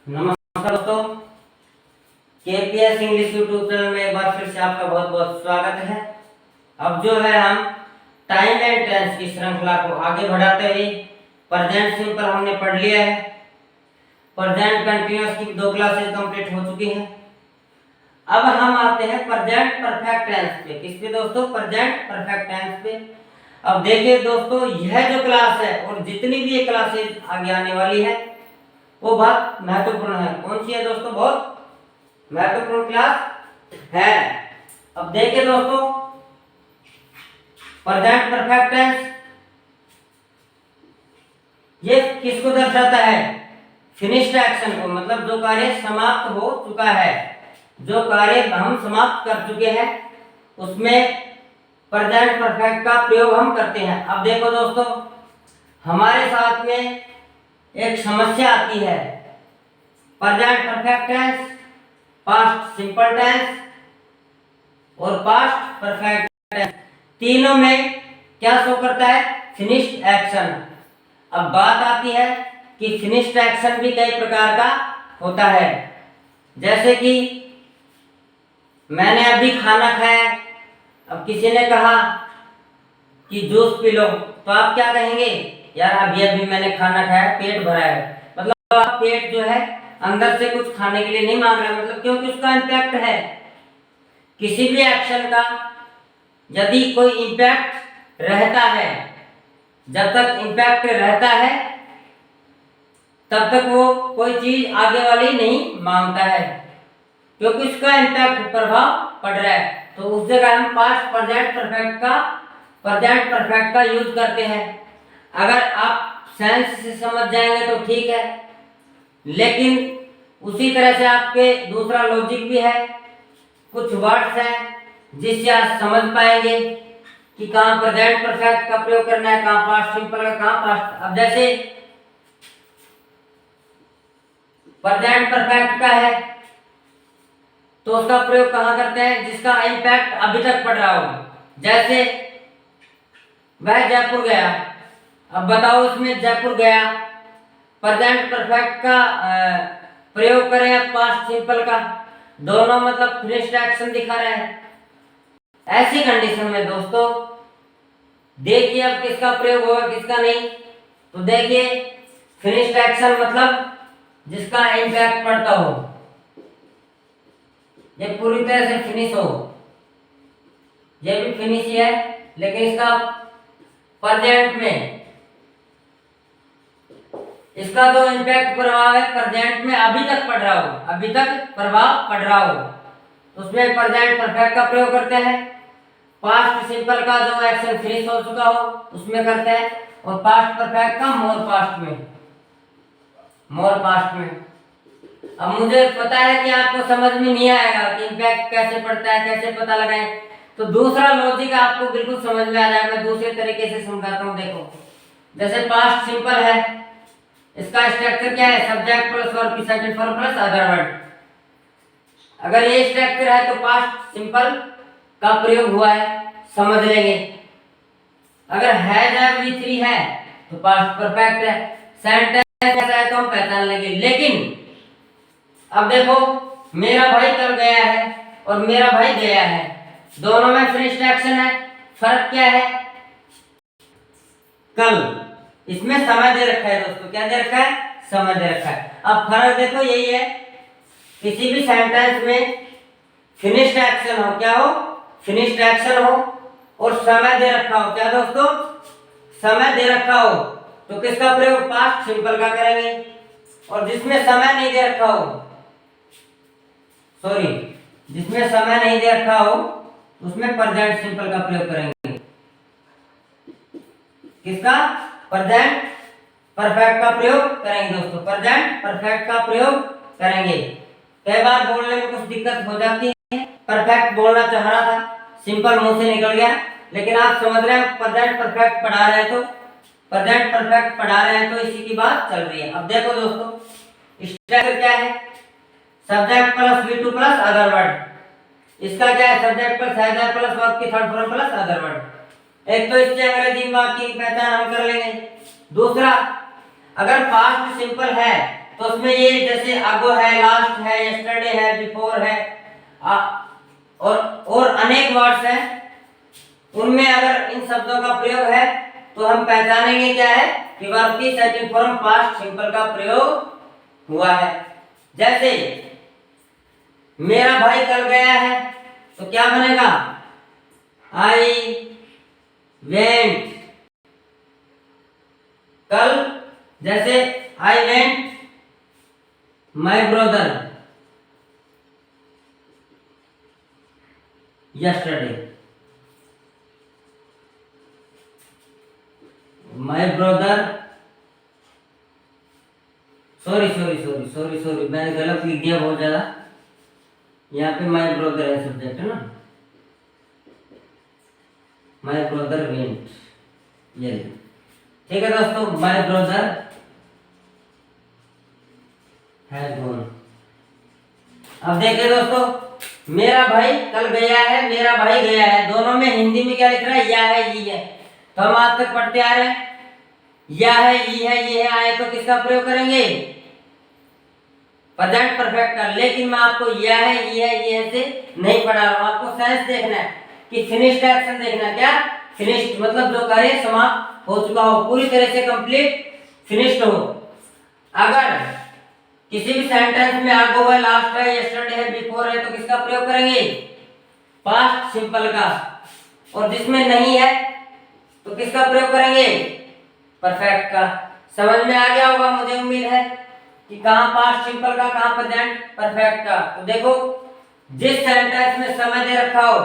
नमस्कार दोस्तों, KPS English YouTube channel में एक बार फिर से आपका बहुत बहुत स्वागत है। अब जो है हम टाइम एंड टेंस की श्रृंखला को आगे बढ़ाते हुए प्रेजेंट सिंपल हमने पढ़ लिया है। प्रेजेंट कंटिन्यूअस की 2 क्लासेस कंप्लीट हो चुकी हैं। अब हम आते हैं प्रेजेंट परफेक्ट टेंस पे। किस पे दोस्तों? प्रेजेंट परफेक्ट टेंस पे। अब देखिए दोस्तों, यह जो क्लास है और जितनी भी ये क्लासेस आगे आने वाली है वो बहुत महत्वपूर्ण है। कौन सी है दोस्तों? बहुत महत्वपूर्ण क्लास है। अब देखिए दोस्तों, प्रेजेंट परफेक्ट टेंस ये किसको दर्शाता है? फिनिश्ड एक्शन को, मतलब जो कार्य समाप्त हो चुका है, जो कार्य हम समाप्त कर चुके हैं उसमें प्रेजेंट परफेक्ट का प्रयोग हम करते हैं। अब देखो दोस्तों, हमारे साथ में एक समस्या आती है। Present perfect tense, past simple tense और पास्ट परफेक्ट टेंस, तीनों में क्या शो करता है? Finished action. अब बात आती है कि फिनिश्ड एक्शन भी कई प्रकार का होता है। जैसे कि मैंने अभी खाना खाया, अब किसी ने कहा कि जूस पी लो, तो आप क्या कहेंगे? यार अभी अभी मैंने खाना खाया, पेट भरा है। मतलब आप पेट जो है अंदर से कुछ खाने के लिए नहीं मांग रहा, मतलब क्योंकि उसका इम्पैक्ट है। किसी भी एक्शन का यदि कोई इम्पैक्ट रहता है, जब तक इम्पैक्ट रहता है तब तक वो कोई चीज आगे वाली नहीं मांगता है, क्योंकि उसका इम्पैक्ट प्रभाव पड़ रहा है। तो उस जगह हम पास्ट प्रेजेंट परफेक्ट का यूज करते हैं। अगर आप सेंस से समझ जाएंगे तो ठीक है, लेकिन उसी तरह से आपके दूसरा लॉजिक भी है। कुछ वर्ड्स हैं जिससे आप समझ पाएंगे कि कहाँ प्रेजेंट परफेक्ट का प्रयोग करना है, कहाँ पास्ट सिंपल का, कहाँ पास्ट। अब जैसे प्रेजेंट परफेक्ट का है तो उसका प्रयोग कहाँ करते हैं? जिसका इम्पैक्ट अभी तक पड़ रहा हो। जैसे वह जयपुर गया, अब बताओ उसमें जयपुर गया प्रेजेंट परफेक्ट का प्रयोग करें या पास्ट सिंपल का? दोनों मतलब फिनिश्ड एक्शन दिखा रहे हैं। ऐसी कंडीशन में दोस्तों देखिए अब किसका प्रयोग होगा किसका नहीं। तो देखिए, फिनिश्ड एक्शन मतलब जिसका इम्पैक्ट पड़ता हो, ये पूरी तरह से फिनिश हो, ये भी फिनिश ही है, लेकिन इसका प्रेजेंट में इसका जो इम्पैक्ट प्रभाव है प्रेजेंट में अभी तक पड़ रहा हो, अभी तक प्रभाव पड़ रहा हो, उसमें प्रेजेंट परफेक्ट का प्रयोग करते हैं। पास्ट सिंपल का जो एक्शन फिनिश हो चुका हो उसमें करते हैं, और पास्ट परफेक्ट का मोर पास्ट में। अब मुझे पता है कि आपको समझ में नहीं आएगा कि इम्पैक्ट कैसे पड़ता है, कैसे पता लगाएं, तो दूसरा लॉजिक आपको बिल्कुल समझ में आ जाएगा। मैं दूसरे तरीके से समझाता हूँ। देखो, जैसे पास्ट सिंपल है, इसका स्ट्रक्चर क्या है? सब्जेक्ट प्लस वर्ब की second form plus other word. अगर ये स्ट्रक्चर है तो पास्ट सिंपल का प्रयोग हुआ है, समझ लेंगे। अगर हैज हैव V3 है तो पास्ट परफेक्ट है। सेंटेंस ऐसा है तो हम पहचान लेंगे। लेकिन अब देखो, मेरा भाई कल गया है और मेरा भाई गया है, दोनों में फिनिश्ड एक्शन है। फर्क क्या है? कल, इसमें समय दे रखा है दोस्तों। क्या दे रखा है? समय दे रखा है। अब फर्क देखो यही है, किसी भी सेंटेंस में फिनिश्ड एक्शन हो, क्या हो? फिनिश्ड एक्शन हो, और समय दे रखा हो। क्या दोस्तों? समय दे रखा हो तो किसका प्रयोग? पास्ट सिंपल का करेंगे। और जिसमें समय नहीं दे रखा हो, जिसमें समय नहीं दे रखा हो उसमें प्रेजेंट सिंपल का प्रयोग करेंगे। किसका? प्रेजेंट परफेक्ट का प्रयोग करेंगे दोस्तों। प्रेजेंट परफेक्ट का प्रयोग करेंगे। कई बार बोलने में कुछ दिक्कत हो जाती है। परफेक्ट बोलना चाह रहा था, सिंपल मुंह से निकल गया, लेकिन आप समझ रहे हैं प्रेजेंट परफेक्ट पढ़ा रहे हैं तो इसी की बात चल रही है। अब देखो दोस्तों, स्ट्रक्चर क्या है? Subject plus V2 plus other word. इसका क्या है? Subject plus has have plus verb की third form plus other word. एक तो इससे अंग्रेजी वाक्य की पहचान हम कर लेंगे। दूसरा, अगर पास्ट सिंपल है तो उसमें ये जैसे अगो है, लास्ट है, यस्टरडे है, बिफोर है, और अनेक वर्ड्स हैं। उनमें अगर इन शब्दों का प्रयोग है तो हम पहचानेंगे क्या है कि वर्ब की सेकंड फॉर्म पास्ट सिंपल का प्रयोग हुआ है। जैसे मेरा भाई कल गया है तो क्या बनेगा? आई वेंट कल। जैसे I went my brother yesterday. My brother, sorry मैंने गलत लिख दिया बहुत ज्यादा। यहाँ पे माय ब्रदर है सब्जेक्ट है ना, माय ब्रदर वेंट, ये ठीक है दोस्तों। My brother has gone. अब देखिए दोस्तों, मेरा भाई कल गया है, मेरा भाई गया है, दोनों में हिंदी में क्या लिख रहा है? या है, ये है। तो हम आज तक पढ़ते आ रहे हैं या है, ये है, आए तो किसका प्रयोग करेंगे? प्रेजेंट परफेक्ट का। लेकिन मैं आपको या है, ये है, ये है से नहीं पढ़ा रहा हूं। आपको सेंस देखना है कि फिनिश्ड एक्शन देखना। क्या फिनिश्ड? मतलब जो कार्य समाप्त हो चुका हो, पूरी तरह से कंप्लीट फिनिश्ड हो। अगर किसी भी सेंटेंस में आगो है, लास्ट है, यस्टरडे है, बिफोर है, तो किसका प्रयोग करेंगे? पास्ट सिंपल का। और जिसमें नहीं है तो किसका प्रयोग करेंगे? परफेक्ट का। समझ में आ गया होगा मुझे उम्मीद है कि कहां पास्ट सिंपल का, कहां प्रेजेंट परफेक्ट का। तो देखो, जिस सेंटेंस में समय दे रखा हो,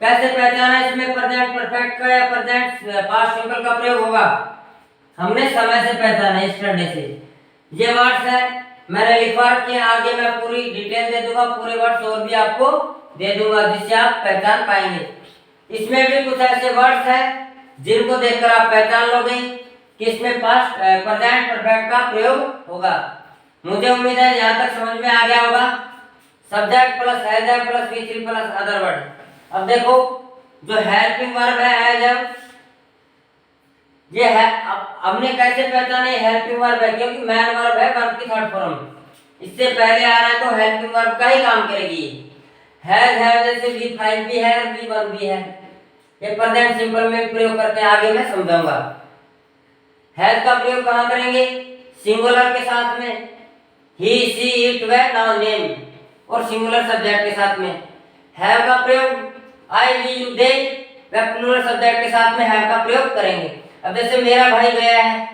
कैसे पहचाना इसमें प्रेजेंट परफेक्ट का या प्रेजेंट पास्ट सिंपल का प्रयोग होगा? हमने समय से पहचाना, यस्टरडे से। ये वर्ड्स है, मैंने लिखवा रखे हैं, आगे मैं पूरी डिटेल दे दूंगा, पूरे वर्ड्स और भी आपको दे दूंगा जिससे आप पहचान पाएंगे। इसमें भी कुछ ऐसे वर्ड्स हैं जिनको देखकर आप पहचान लोगे कि इसमें पास्ट प्रेजेंट परफेक्ट का प्रयोग होगा। मुझे उम्मीद है यहाँ तक समझ में आ गया होगा। Subject plus has have plus we three plus other word. अब देखो, जो हेल्पिंग वर्ब है हैज हैव, ये है। अब हमने कैसे पहचाने हेल्पिंग वर्ब है? क्योंकि मैन वर्ब है, वर्ब की थर्ड फॉर्म, इससे पहले आ रहा है तो हेल्पिंग वर्ब का ही काम करेगी। हैज हैव जैसे V5 भी है और V1 भी है, ये प्रेजेंट सिंपल में प्रयोग करते हैं, आगे मैं समझाऊंगा। हैज का प्रयोग कहां करेंगे? सिंगुलर के साथ में, ही सी इट वे नाउन नेम, और सिंगुलर सब्जेक्ट के साथ में। हैव का प्रयोग आई वी यू दे वे प्लूरल सब्जेक्ट के साथ में हैव का प्रयोग करेंगे। अब जैसे मेरा भाई गया है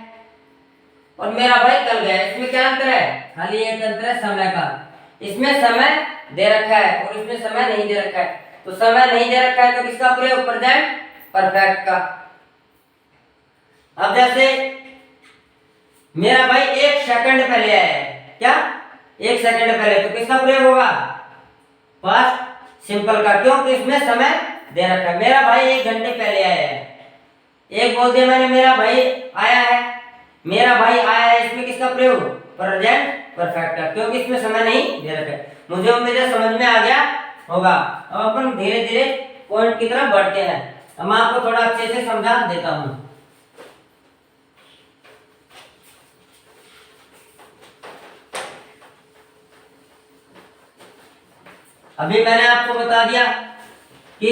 और मेरा भाई कल गया, इसमें क्या अंतर है? खाली एक अंतर है समय का। इसमें समय दे रखा है और इसमें समय नहीं दे रखा है। तो समय नहीं दे रखा है तो किसका प्रयोग? प्रेजेंट परफेक्ट का। अब जैसे मेरा भाई 1 सेकंड पहले आया है, क्या 1 सेकंड पहले, तो किसका प्रयोग होगा? पास्ट सिंपल का। क्योंकि इसमें समय दे रखा है। मेरा भाई 1 घंटे पहले आया है, एक बोल दिया मैंने मेरा भाई आया है, मेरा भाई आया है, इसमें किसका प्रयोग? प्रेजेंट परफेक्ट का, क्योंकि इसमें समय नहीं दे रखा है। मुझे उम्मीद है समझ में आ गया होगा। अब अपन धीरे धीरे पॉइंट की तरफ बढ़ते हैं। अब मैं आपको थोड़ा अच्छे से समझा देता हूं। अभी मैंने आपको बता दिया कि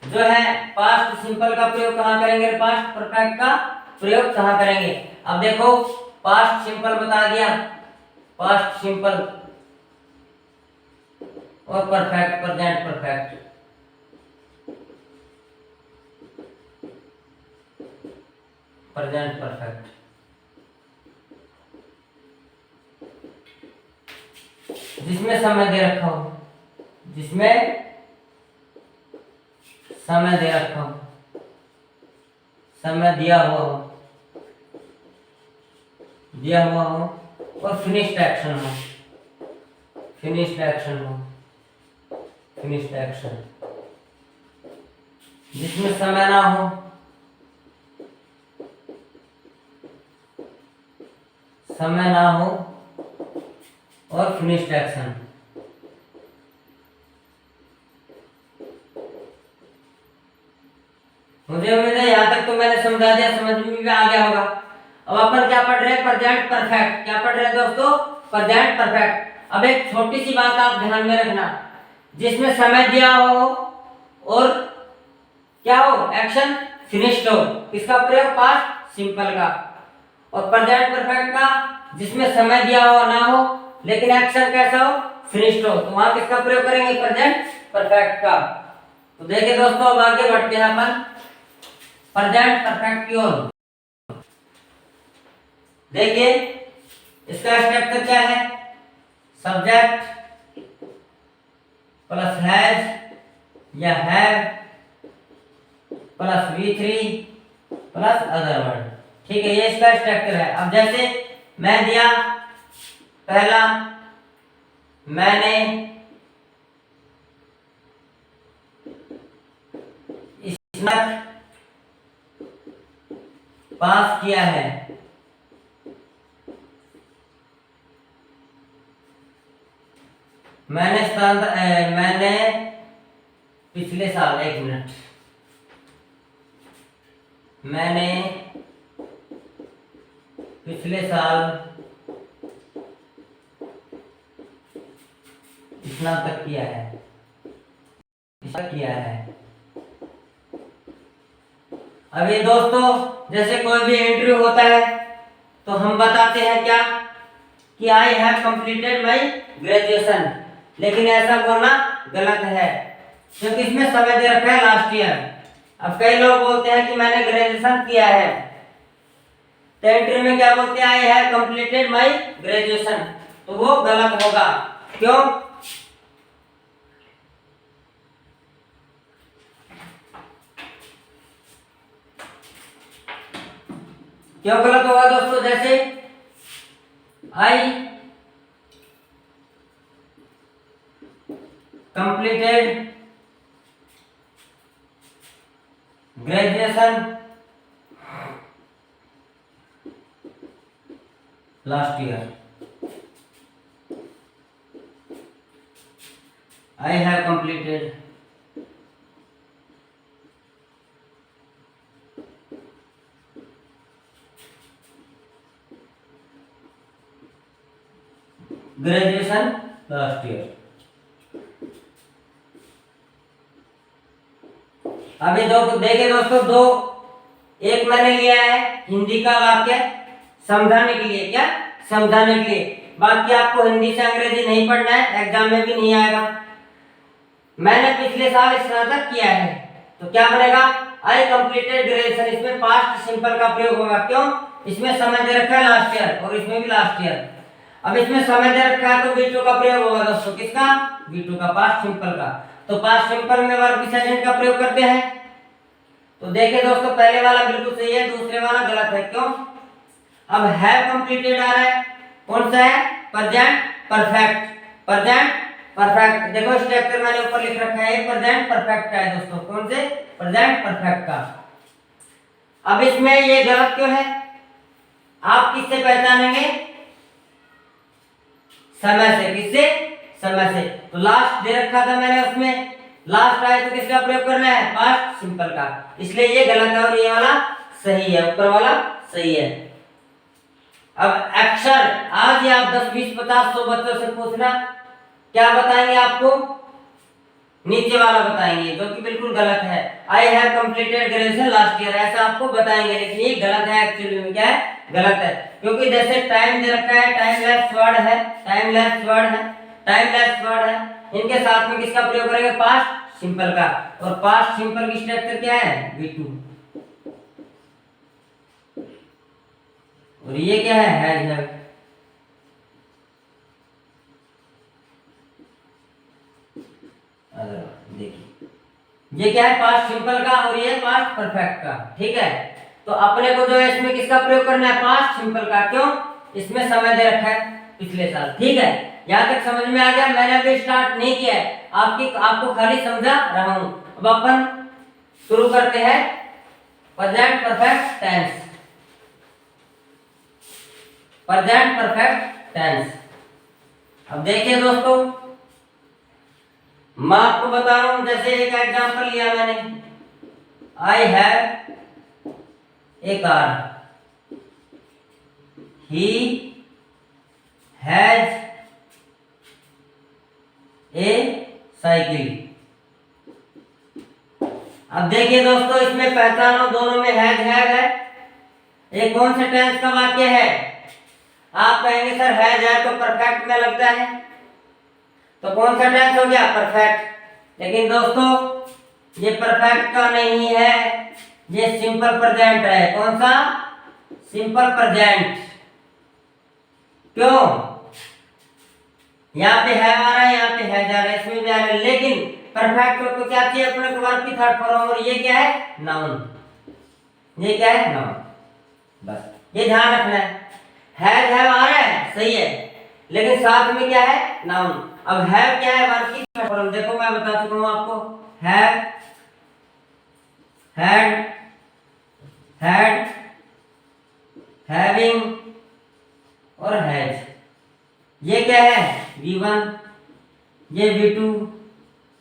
जो है पास्ट सिंपल का प्रयोग कहां करेंगे, पास्ट परफेक्ट का प्रयोग कहां करेंगे। अब देखो, पास्ट सिंपल बता दिया, पास्ट सिंपल और perfect, present perfect. Present perfect जिसमें समय दे रखा हो, जिसमें समय दे रखा हो, समय दिया हुआ हो, दिया हुआ हो, और फिनिश्ड एक्शन हो, फिनिश्ड एक्शन हो, फिनिश्ड एक्शन जिसमें समय ना हो, समय ना हो, और फिनिश्ड एक्शन। मुझे उम्मीद है यहाँ तक तो मैंने समझा दिया, समझ में भी आ गया होगा। अब अपन क्या पढ़ रहे हैं, प्रेजेंट परफेक्ट। क्या पढ़ रहे हैं दोस्तों, प्रेजेंट परफेक्ट। अब एक छोटी सी बात आप ध्यान में रखना, जिसमें समय दिया हो और क्या हो, एक्शन फिनिश्ड हो, किसका प्रयोग, पास्ट सिंपल का। और प्रेजेंट परफेक्ट का जिसमें समय दिया हो ना हो लेकिन एक्शन कैसा हो, फिनिश्ड हो, तो वहां किसका प्रयोग करेंगे, प्रेजेंट परफेक्ट का। तो देखिए दोस्तों, अब आगे बढ़ते हैं अपन प्रेजेंट परफेक्ट की ओर। देखिए इसका स्ट्रक्चर क्या है, सब्जेक्ट प्लस हैज या have plus V3 plus other word. ठीक है, ये इसका स्ट्रक्चर है। अब जैसे मैं दिया पहला, मैंने स्नातक पास किया है, मैंने पिछले साल, एक मिनट, मैंने पिछले साल स्नातक किया है, अभी दोस्तों जैसे कोई भी इंटरव्यू होता है तो हम बताते हैं क्या कि I have completed my graduation, लेकिन ऐसा बोलना गलत है क्योंकि इसमें समय दे रखा है लास्ट ईयर। अब कई लोग बोलते हैं कि मैंने ग्रेजुएशन किया है, तो इंटरव्यू में क्या बोलते हैं, I have completed my graduation, तो वो गलत होगा। क्यों, क्यों गलत होगा दोस्तों, जैसे I completed graduation last year, I have completed graduation last year. अभी देखिए दोस्तों, दो, एक मैंने लिया है हिंदी का वाक्य समझाने के लिए, क्या समझाने के लिए, बाकी आपको हिंदी से अंग्रेजी नहीं पढ़ना है, एग्जाम में भी नहीं आएगा। मैंने पिछले साल स्नातक किया है, तो क्या बनेगा, आई कंप्लीटेड ग्रेजुएशन, इसमें पास्ट सिंपल का प्रयोग होगा। क्यों, इसमें समय दे रखा है लास्ट ईयर और इसमें भी लास्ट ईयर। अब इसमें समय दे रखा है तो V2 का प्रयोग होगा दोस्तों, किसका, V2 का, पास्ट सिंपल का। तो पास्ट सिंपल में वर्ब प्रेजेंट का प्रयोग करते हैं। तो देखिए दोस्तों, पहले वाला बिल्कुल सही है, दूसरे वाला गलत है। क्यों, अब हैव कंप्लीटेड आ रहा है, कौन सा है, प्रेजेंट परफेक्ट, प्रेजेंट परफेक्ट। देखो स्ट्रक्चर मैंने ऊपर लिख रखा है, प्रेजेंट परफेक्ट का है दोस्तों, कौन से, प्रेजेंट परफेक्ट का। अब इसमें ये गलत क्यों है, आप किससे पहचानेंगे, समय से, किससे, समय से। तो लास्ट दे रखा था मैंने, उसमें लास्ट आए तो किसका प्रयोग करना है, पास्ट सिंपल का, इसलिए ये गलत है और ये वाला सही है, ऊपर वाला सही है। अब अक्षर, आज ये आप 10 20 50 100 बच्चों से पूछना, क्या बताएंगे आपको, नीचे वाला बताएंगे, जो कि बिल्कुल गलत है। I have completed graduation last year, ऐसा आपको बताएंगे, लेकिन ये गलत है, एक्चुअली में क्या है, गलत है। क्योंकि जैसे टाइम दे रखा है, टाइम लैप्स वर्ड है, टाइम लैप्स वर्ड है, टाइम लैप्स वर्ड है, इनके साथ में किसका प्रयोग करेंगे, पास्ट सिंपल का। और पास्ट सिंपल की स्ट्रक्चर क्या है, V2, और ये क्या है, हैव। देखिए ये क्या है, पास्ट सिंपल का और ये पास्ट परफेक्ट का। ठीक है, तो अपने को जो है इसमें किसका प्रयोग करना है, पास्ट सिंपल का। क्यों, इसमें समय दे रखा है पिछले साल। ठीक है, यहाँ तक समझ में आ गया। मैंने अभी स्टार्ट नहीं किया है, आपको खाली समझा रहा हूं। अब अपन शुरू करते हैं present perfect tense, present perfect tense. अब देखिए दोस्तों, मैं आपको बता रहा हूं, जैसे एक एग्जांपल लिया मैंने, I have a car, he has a cycle. अब देखिए दोस्तों, इसमें पहचानो, दोनों में हैज है। ये कौन से टेंस का वाक्य है? आप कहेंगे सर हैज है तो परफेक्ट में लगता है, तो कौन सा टेंस हो गया? परफेक्ट। लेकिन दोस्तों ये परफेक्ट का नहीं है, ये सिंपल प्रेजेंट है। कौन सा? Simple present. क्यों? यहाँ पे है आ रहा है, यहाँ पे है जा रहा है, इसमें भी आ रहा है। लेकिन परफेक्ट हो तो क्या चाहिए अपने को? वर्ब की थर्ड फॉर्म। और ये क्या है? नाउन। ये क्या है? नाउन। बस ये ध्यान रखना है। हैज है आ रहा है, सही है, लेकिन साथ में क्या है? नाउन। अब हैव क्या है? वर्ब की थर्ड फॉर्म। देखो मैं बता चुका हूं आपको, हैव, हैड, हैड, हैविंग और हैज। ये क्या है? V1, ये V2,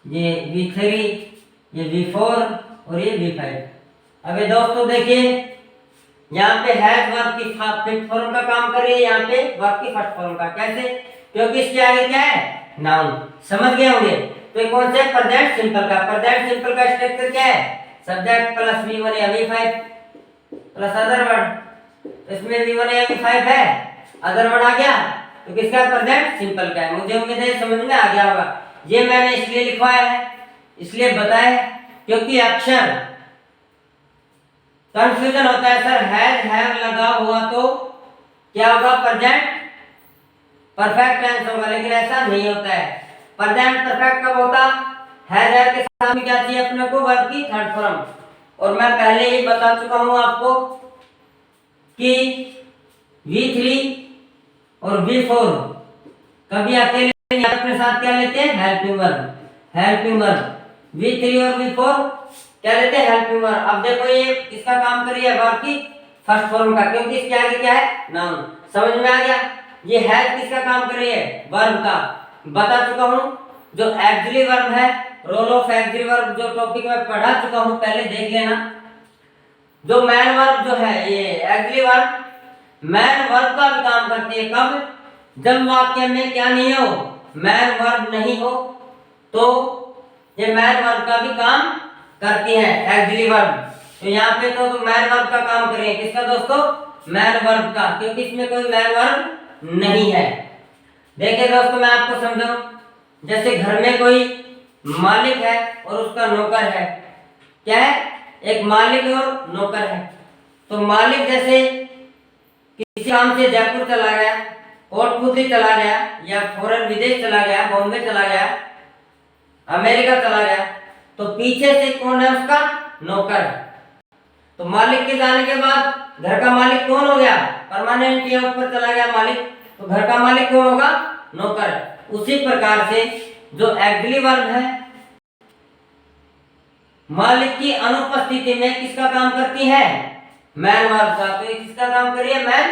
ये V3, ये V4 और ये V5। अब ये दोस्तों देखिए, यहाँ पे हैज वर्ब की फिफ्थ फॉर्म का काम कर रही है, यहाँ पे वर्ब की फर्स्ट फॉर्म का। कैसे? क्योंकि इसके आगे क्या है? नाउन। समझ गए होंगे? तो ये कौन से? प्रेजेंट सिंपल का। प्रेजेंट सिंपल का स्ट्रक्चर क्या है? सब्जेक्ट प्लस V1 या V5 प्लस अदर वर्ड। इसमें V1 या V5 है, अदर वर्ड आ गया, तो किसका? प्रेजेंट सिंपल का है। मुझे उम्मीद है समझ में आ गया होगा। ये मैंने इसलिए लिखवाया है, इसलिए बताया, क्योंकि अक्षर कंफ्यूजन होता है। सर हैज हैव लगा हुआ तो क्या होगा? प्रेजेंट परफेक्ट टेंस होगा, लेकिन ऐसा नहीं होता है। प्रेजेंट परफेक्ट कब होता? हैज हैव के साथ में क्या चाहिए अपने को? वर्ब की थर्ड फॉर्म। और मैं पहले ही बता चुका हूं आपको कि V3 और V4 कभी अकेले अपने साथ क्या लेते हैं? Helping verb. Helping verb. V3 और V4 क्या लेते हैं? Helping verb. अब देखो ये किसका काम कर रही है? वर्ब की फर्स्ट फॉर्म का, क्योंकि इसके आगे क्या है? नाउन। समझ में आ गया? ये हैज किसका काम कर रही है? वर्ब का। बता चुका हूं, जो एक्सिलरी वर्ब है, रोल ऑफ एक्सिलरी वर्ब, जो टॉपिक में पढ़ा चुका हूं, पहले देख लेना। जो मैन वर्ब जो है, ये एक्सिलरी वर्ब मैन वर्ब का भी काम करती है। कब? जब वाक्य में क्या नहीं हो? मैन वर्ब नहीं हो, तो ये मैन वर्ब का भी काम करती है, एक्सिलरी वर्ब। तो यहाँ पे तो मैन वर्ब का काम कर रही है। किसका दोस्तों? मैन वर्ब का, क्योंकि इसमें कोई मैन वर्ब नहीं है। देखिए दोस्तों, मैं आपको समझाऊं, जैसे घर में कोई मालिक है और उसका नौकर है। क्या है? एक मालिक और नौकर है। तो मालिक जैसे किसी काम से जयपुर चला गया, कोटपुतली चला गया, या फॉरेन विदेश चला गया, बॉम्बे चला गया, अमेरिका चला गया, तो पीछे से कौन है? उसका नौकर। तो मालिक के जाने के बाद घर का मालिक कौन हो गया? परमानेंट या ऊपर चला गया मालिक, तो घर का मालिक कौन होगा? नौकर। उसी प्रकार से जो एक्सिलरी वर्ब है, मालिक की अनुपस्थिति में किसका काम करती है? मैन वर्ब का। तो किसका काम कर रही है? मैन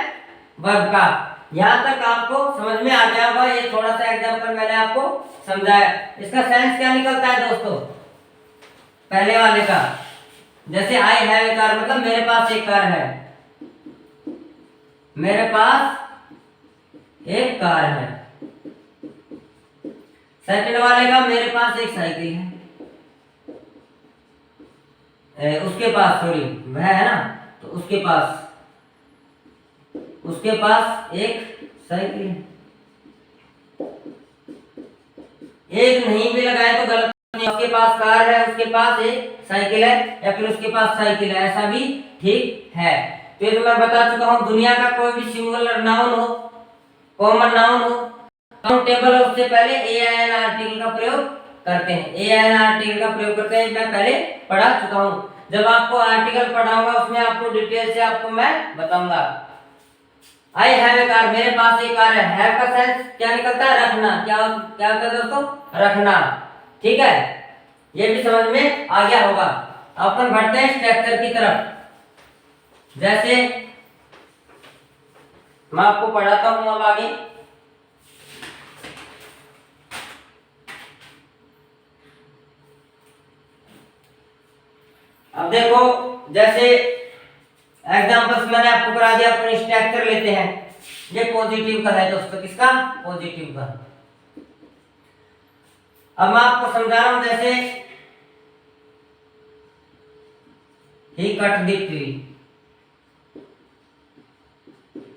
वर्ब का। यहां तक आपको समझ में आ गया होगा। ये थोड़ा सा एग्जांपल मैंने आपको समझाया। इसका सेंस क्या निकलता है दोस्तों? पहले वाले का, जैसे आई हैव ए कार, मतलब मेरे पास एक कार है। मेरे पास एक कार है। सेकंड वाले का, मेरे पास एक साइकिल है। उसके पास, सॉरी, वह है ना, तो उसके पास एक साइकिल है। एक नहीं भी लगाए तो गलत नहीं। उसके पास कार है, उसके पास एक साइकिल है, या फिर उसके पास साइकिल है, ऐसा भी ठीक है। तो ये तो मैं बता चुका हूं, दुनिया का कोई भी सिंगुलर नाउन हो, कॉमन नाउन हो, काउंटेबल हो, उससे पहले एन आर्टिकल का प्रयोग करते हैं। एन आर्टिकल का प्रयोग करते हैं, मैं पहले पढ़ा चुका हूं। जब आपको आर्टिकल पढ़ाऊंगा उसमें आपको डिटेल से आपको मैं बताऊंगा। आई हैव ए कार, मेरे पास एक कार है। हैव का सेंस क्या निकलता है? रखना। क्या क्या होता है दोस्तों? रखना। ठीक है, ये भी समझ में आ गया होगा। अपन बढ़ते हैं स्ट्रक्चर की तरफ। जैसे मैं आपको पढ़ाता हूं अब आगे। अब देखो, जैसे एग्जांपल्स मैंने आपको करा दिया, अपन स्ट्रक्चर लेते हैं। ये पॉजिटिव का है दोस्तों, किसका? पॉजिटिव का। अब मैं आपको समझा रहा हूं, जैसे he cut the tree,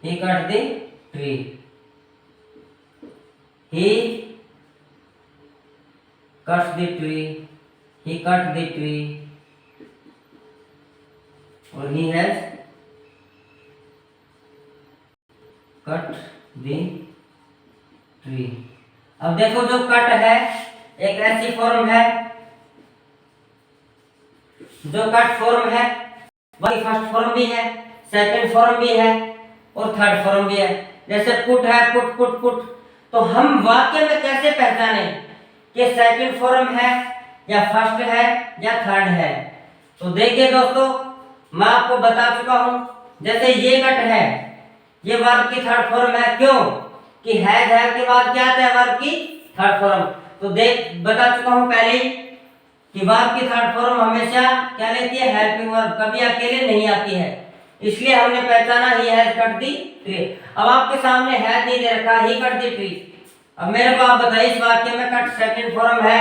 he cut the tree, he cuts the tree, he cut the tree, और he has cut the tree। अब देखो जो कट है एक ऐसी फॉर्म है, जो कट फॉर्म है वही फर्स्ट फॉर्म भी है, सेकंड फॉर्म भी है और थर्ड फॉर्म भी है। जैसे पुट है, पुट पुट पुट, तो हम वाक्य में कैसे पहचाने कि सेकंड फॉर्म है या फर्स्ट है या थर्ड है? तो देखिए दोस्तों, मैं आपको बता चुका हूं, जैसे ये कट है, ये वर्ब की थर्ड फॉर्म है। क्यों? कि है के बाद क्या आता है? वर्ब की थर्ड फॉर्म। तो देख बता चुका हूं पहले कि वर्ब की थर्ड फॉर्म हमेशा क्या लेती है? हेल्पिंग वर्ब, कभी अकेले नहीं आती है। इसलिए हमने पहचाना he has cut the tree. अब आपके सामने हैज नहीं दे रखा, ही कट दी ट्री। अब मेरे को आप बताइए इस वाक्य में कट सेकंड फॉर्म है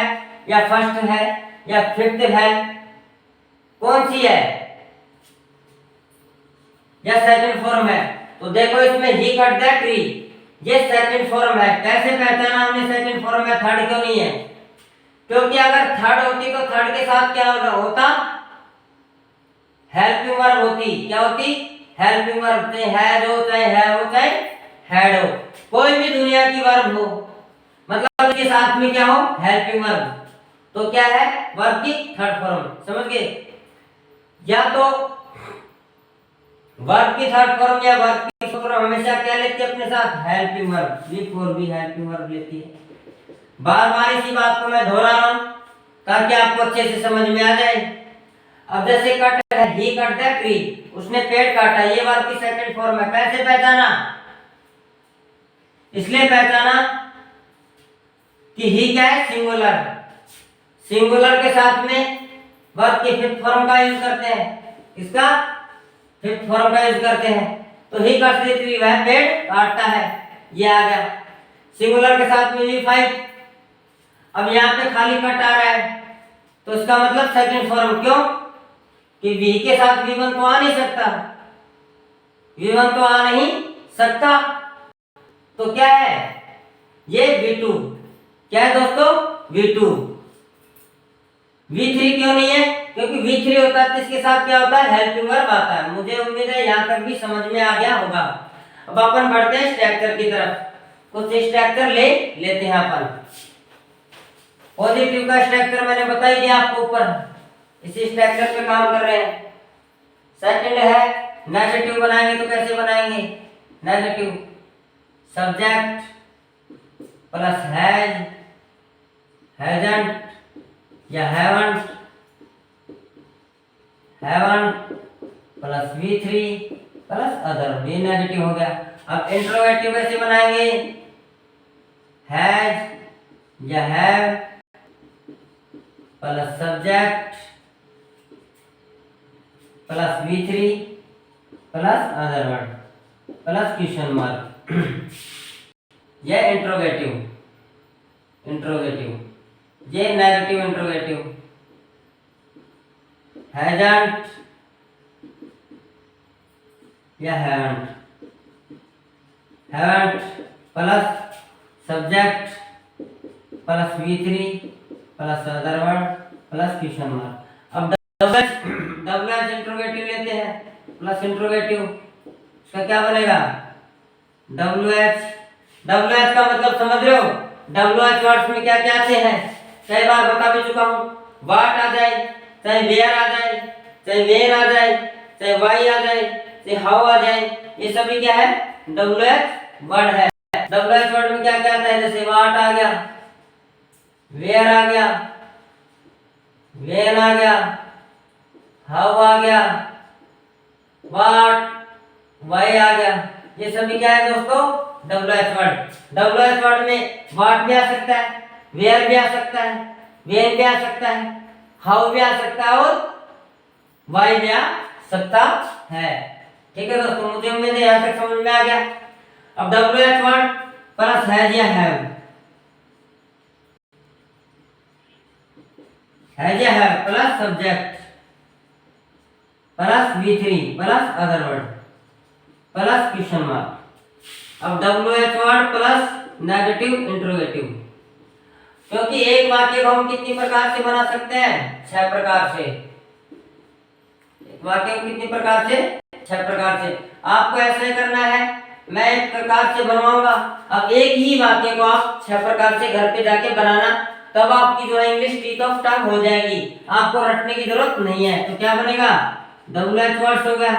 या फर्स्ट है या फिफ्थ है? कौन सी है? या सेकंड फॉर्म है? तो देखो इसमें ही कट द ट्री, ये सेकंड फॉर्म है। कैसे पहचाना हमने सेकंड फॉर्म है? थर्ड क्यों नहीं है? क्योंकि अगर थर्ड होती तो थर्ड के साथ क्या होता? हेल्पिंग वर्ब होती। क्या होती? Helping verb. चाहे हैज हो, चाहे है हो, चाहे हैड हो, कोई भी दुनिया की वर्ब हो, मतलब इसके साथ में क्या हो? Helping verb. तो क्या है? वर्ब की थर्ड फॉर्म। समझ गए? या तो वर्ब की थर्ड फॉर्म या वर्ब की फोर्थ फॉर्म हमेशा क्या लेती है अपने साथ? Helping verb. बिफोर भी हेल्पिंग वर्ब लेती है। बार बार इसी बात को मैं दोहरा रहा हूं ताकि आपको अच्छे से समझ में आ जाए। अब जैसे कट है, ही कट द ट्री, उसने पेड़ काटा, ये वर्ब की सेकंड फॉर्म है। कैसे पहचाना? इसलिए पहचाना कि ही क्या है? सिंगुलर। सिंगुलर के साथ में वर्ब की फिफ्थ फॉर्म का यूज करते हैं। इसका फिफ्थ फॉर्म का यूज करते हैं। तो ही कट द ट्री, वह पेड़ काटता है, ये आ गया। सिंगुलर के साथ में V5। अब यहाँ पे खाली कट आ रहा है तो इसका मतलब सेकंड फॉर्म। क्यों? कि V के साथ V1 तो आ नहीं सकता, V1 तो आ नहीं सकता, तो क्या है? ये V2। क्या है दोस्तों? V2। V3 क्यों नहीं है? क्योंकि V3 होता है तो इसके साथ क्या होता है? हेल्पिंग वर्ब आता है। मुझे उम्मीद है यहाँ तक भी समझ में आ गया होगा। अब अपन बढ़ते हैं स्ट्रक्चर की तरफ। कुछ स्ट्रक्चर लेते हैं अपन। पॉजिटिव का स्ट्रक्चर मैंने बता ही दिया आपको ऊपर, इसी स्ट्रक्चर पे काम कर रहे हैं। सेकंड है नेगेटिव बनाएंगे तो कैसे बनाएंगे? Negative subject plus has, hasn't या haven't, haven't plus V3 plus other, ये नेगेटिव हो गया। अब इंट्रोगेटिव कैसे बनाएंगे? हैज या have plus subject plus V3 plus other word plus question mark. यह इंट्रोगेटिव, इंट्रोगेटिव। ये नेगेटिव इंट्रोगेटिव। हैजंट या haven't, haven't plus subject plus V3 plus other word plus question mark. अब डबल एच इंट्रोगेटिव लेते हैं plus interrogative, इसका क्या बनेगा? WH। WH का मतलब समझ रहे हो? WH वर्ड्स में क्या क्या आते हैं? कई बार बता भी चुका हूं। व्हाट आ जाए, चाहे वेयर आ जाए, चाहे वेयर आ जाए, चाहे वाई आ जाए, चाहे हाउ आ जाए, ये सभी क्या है? WH वर्ड है। WH वर्ड में क्या क्या आता है? जैसे व्हाट आ गया, वेयर आ गया, वेन आ गया, हाउ आ गया, व्हाट, वाई आ गया। ये सभी क्या है दोस्तों? WH word. WH वर्ड में व्हाट भी आ सकता है, वेयर भी आ सकता है, वेन भी आ सकता है, हाउ भी आ सकता है और वाई भी आ सकता है। ठीक है दोस्तों, मुझे उम्मीद है यहाँ तक समझ में आ गया। अब WH वर्ड प्लस हैज या हैव, हैज या have plus subject plus V3 plus other word plus question mark. अब WH word plus negative interrogative, क्योंकि एक वाक्य को हम कितनी प्रकार से बना सकते हैं? 6 प्रकार से। एक वाक्य को कितनी प्रकार से? 6 प्रकार से। आपको ऐसे करना है, मैं एक प्रकार से बनवाऊंगा, अब एक ही वाक्य को आप 6 प्रकार से घर पे जाके बनाना, तब आपकी जो है इंग्लिश टीक ऑफ टंग हो जाएगी, आपको रटने की जरूरत नहीं है। तो क्या बनेगा? WH वर्ड्स हो गया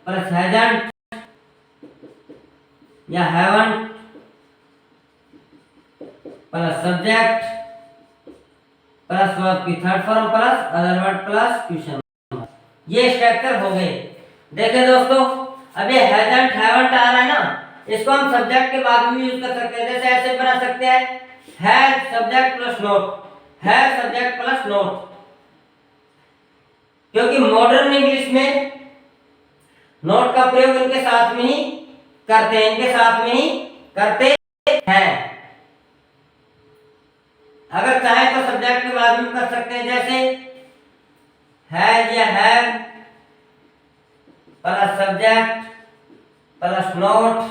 प्लस हैजंट या haven't plus subject plus verb की third form plus other word plus question. ये स्ट्रक्चर हो गए। देखिए दोस्तों, अब ये हैजंट हैवंट आ रहा है ना, इसको हम सब्जेक्ट के बाद में यूज कर सकते हैं। जैसे ऐसे बना सकते हैं, has subject plus note, has subject plus note, क्योंकि मॉडर्न इंग्लिश में नोट का प्रयोग इनके साथ में ही करते हैं, इनके साथ में ही करते हैं। अगर चाहे तो सब्जेक्ट के बाद में कर सकते हैं, जैसे हैज या have plus subject plus note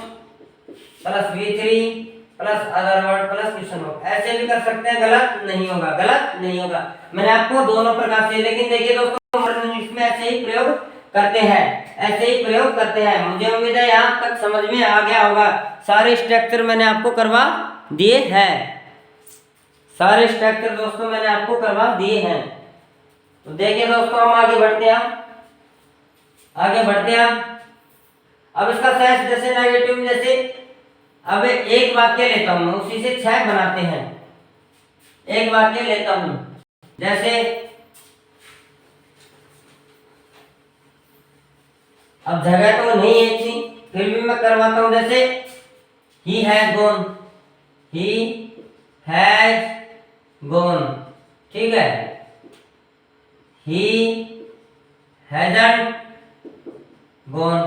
plus V3 plus other word plus question word, ऐसे भी कर सकते हैं। गलत नहीं होगा, गलत नहीं होगा। मैंने आपको दोनों प्रकार से, लेकिन देखिए दोस्तों, मॉडर्न इंग्लिश में ऐसे ही प्रयोग करते हैं, ऐसे ही प्रयोग करते हैं। मुझे उम्मीद है यहाँ तक समझ में आ गया होगा। सारे स्ट्रक्चर मैंने आपको करवा दिए हैं, सारे स्ट्रक्चर दोस्तों मैंने आपको करवा दिए हैं। तो देखिए दोस्तों, हम आगे बढ़ते हैं, आगे बढ़ते हैं। अब इसका सेंस जैसे नेगेटिव, जैसे अब एक वाक्य लेता हूं, उसी से 6 बनाते हैं। एक वाक्य लेता हूं, जैसे अब जगह तो नहीं है इतनी, फिर भी मैं करवाता हूं। जैसे ही has gone, he has gone, ठीक है। ही hasn't gone,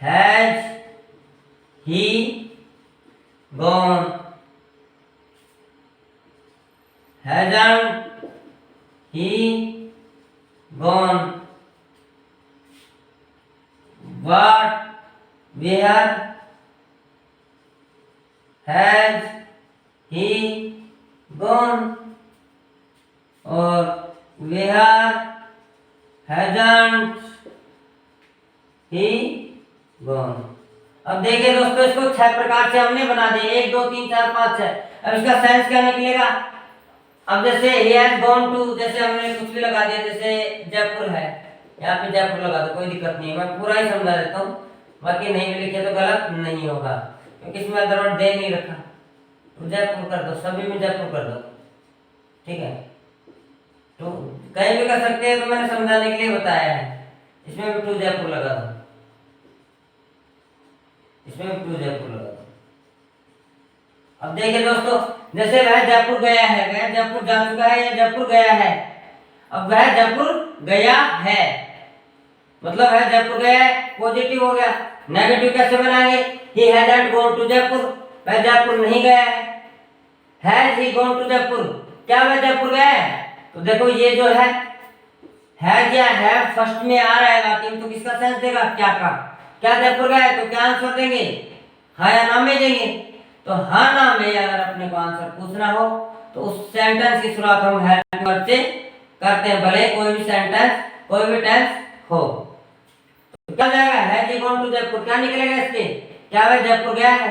has he gone, hasn't he gone, what, where has he gone, और where hasn't he gone। अब देखिए दोस्तों, इसको 6 प्रकार से हमने बना दिए, 1 2 3 4 5 6। अब इसका सेंस क्या निकलेगा? अब जैसे he has gone to, जैसे हमने कुछ भी लगा दिया, जैसे जयपुर है, यहाँ पे जयपुर लगा दो, कोई दिक्कत नहीं है, मैं पूरा ही समझा देता हूँ, बाकी नहीं भी लिखे तो गलत नहीं होगा, क्योंकि इसमें अदर वर्ड दे नहीं रखा। तो जयपुर कर दो, सभी में जयपुर कर दो, ठीक है। तो कहीं भी कर सकते हैं, तो मैंने समझाने के लिए बताया है। इसमें भी टू जयपुर लगा दो, इसमें टू जयपुर लगा दो। अब देखिए दोस्तों, जैसे वह जयपुर गया है, वह जयपुर जा चुका है या जयपुर गया है। अब वह जयपुर गया है, मतलब वह जयपुर गया है, पॉजिटिव हो गया। नेगेटिव कैसे बनाएंगे? He hasn't gone to Jaipur, वह जयपुर नहीं गया है। Has he gone to Jaipur, क्या वह जयपुर गया है? तो देखो ये जो है हैज या हैव फर्स्ट में आ रहा है वाक्य में, तो किसका सेंस देगा? क्या का? क्या जयपुर गया है, तो क्या आंसर देंगे? हाँ या ना में देंगे। तो हाँ ना में अगर अपने को आंसर पूछना हो, तो उस सेंटेंस की शुरुआत हम हैव वर्ड से करते हैं, भले कोई भी सेंटेंस, कोई भी टेंस हो। तो क्या जाएगा? Has he gone to Jaipur, क्या निकलेगा इसके? क्या वह जयपुर गया है?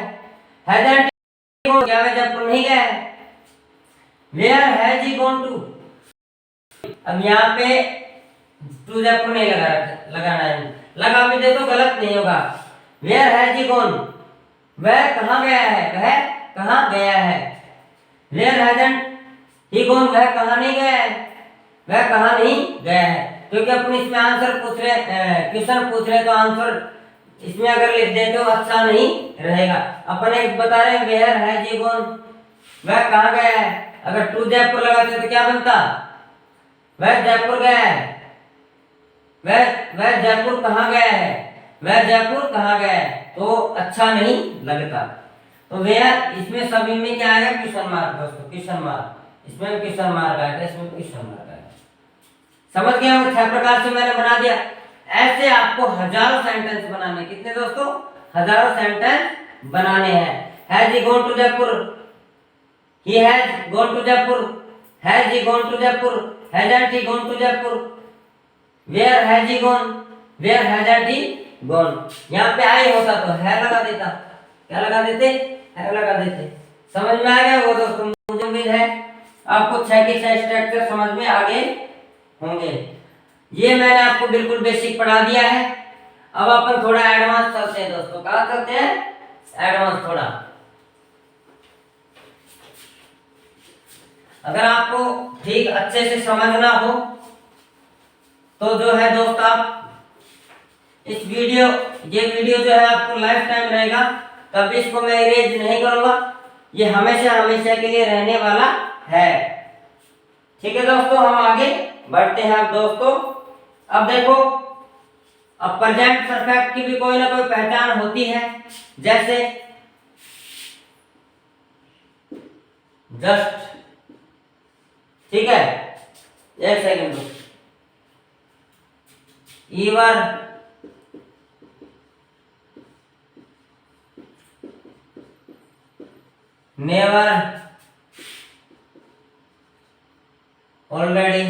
हैजंट ही गॉन, क्या वह जयपुर नहीं गया है? Where has he gone to, अब यहाँ पे टू जयपुर नहीं लगाना है, लगा भी दे तो गलत नहीं होगा। वेयर हैज ही गॉन, वह कहाँ गया है, वह कहाँ गया है। वेयर हैजंट ही गॉन, वह कहाँ नहीं गया है, वह कहाँ नहीं गया है। क्योंकि अपन इसमें आंसर पूछ रहे, क्वेश्चन पूछ रहे, तो आंसर इसमें अगर लिख देते हो अच्छा नहीं रहेगा। अपन एक बता रहे हैं वेयर हैज ही गॉन, वह कहाँ गया है। अगर टू जयपुर लगाते तो क्या बनता? वह जयपुर गया है, वह जयपुर कहाँ गया है। वह जयपुर कहाँ गया है, तो अच्छा नहीं लगता। तो वेयर इसमें सभी में क्या आएगा, क्वेश्चन मार्क दोस्तों, क्वेश्चन मार्क, इसमें क्वेश्चन मार्क आएगा, इसमें क्वेश्चन मार्क आएगा। समझ गए हो, 6 प्रकार से मैंने बना दिया। ऐसे आपको हजारों सेंटेंस बनाने, कितने दोस्तों, हजारों सेंटेंस बनाने हैं। Has he gone to Jaipur, he has gone to Jaipur, has he gone to Jaipur, hasn't he gone to Jaipur, where has he gone, where hasn't he gone. यहाँ पे आई होता तो है लगा देता, क्या लगा देते, है लगा देते। समझ में आ गया वो दोस्तों, मुझे उम्मीद है आपको 6 के 6 स्ट्रक्चर समझ में आ गए होंगे। ये मैंने आपको बिल्कुल बेसिक पढ़ा दिया है। अब अपन थोड़ा एडवांस चलते हैं दोस्तों, कहाँ चलते हैं, एडवांस थोड़ा। अगर आपको ठीक अच्छे से समझना हो तो जो है दोस्त, आप इस वीडियो, ये वीडियो जो है आपको लाइफ टाइम रहेगा, कभी इसको मैं इरेज नहीं करूंगा, ये हमेशा हमेशा के लिए रहने वाला है। ठीक है दोस्तों, हम आगे बढ़ते हैं। अब दोस्तों, अब देखो, अब प्रेजेंट परफेक्ट की भी कोई ना कोई पहचान होती है, जैसे जस्ट, ठीक है, एक सेकंड, ईवर, नेवर, ऑलरेडी,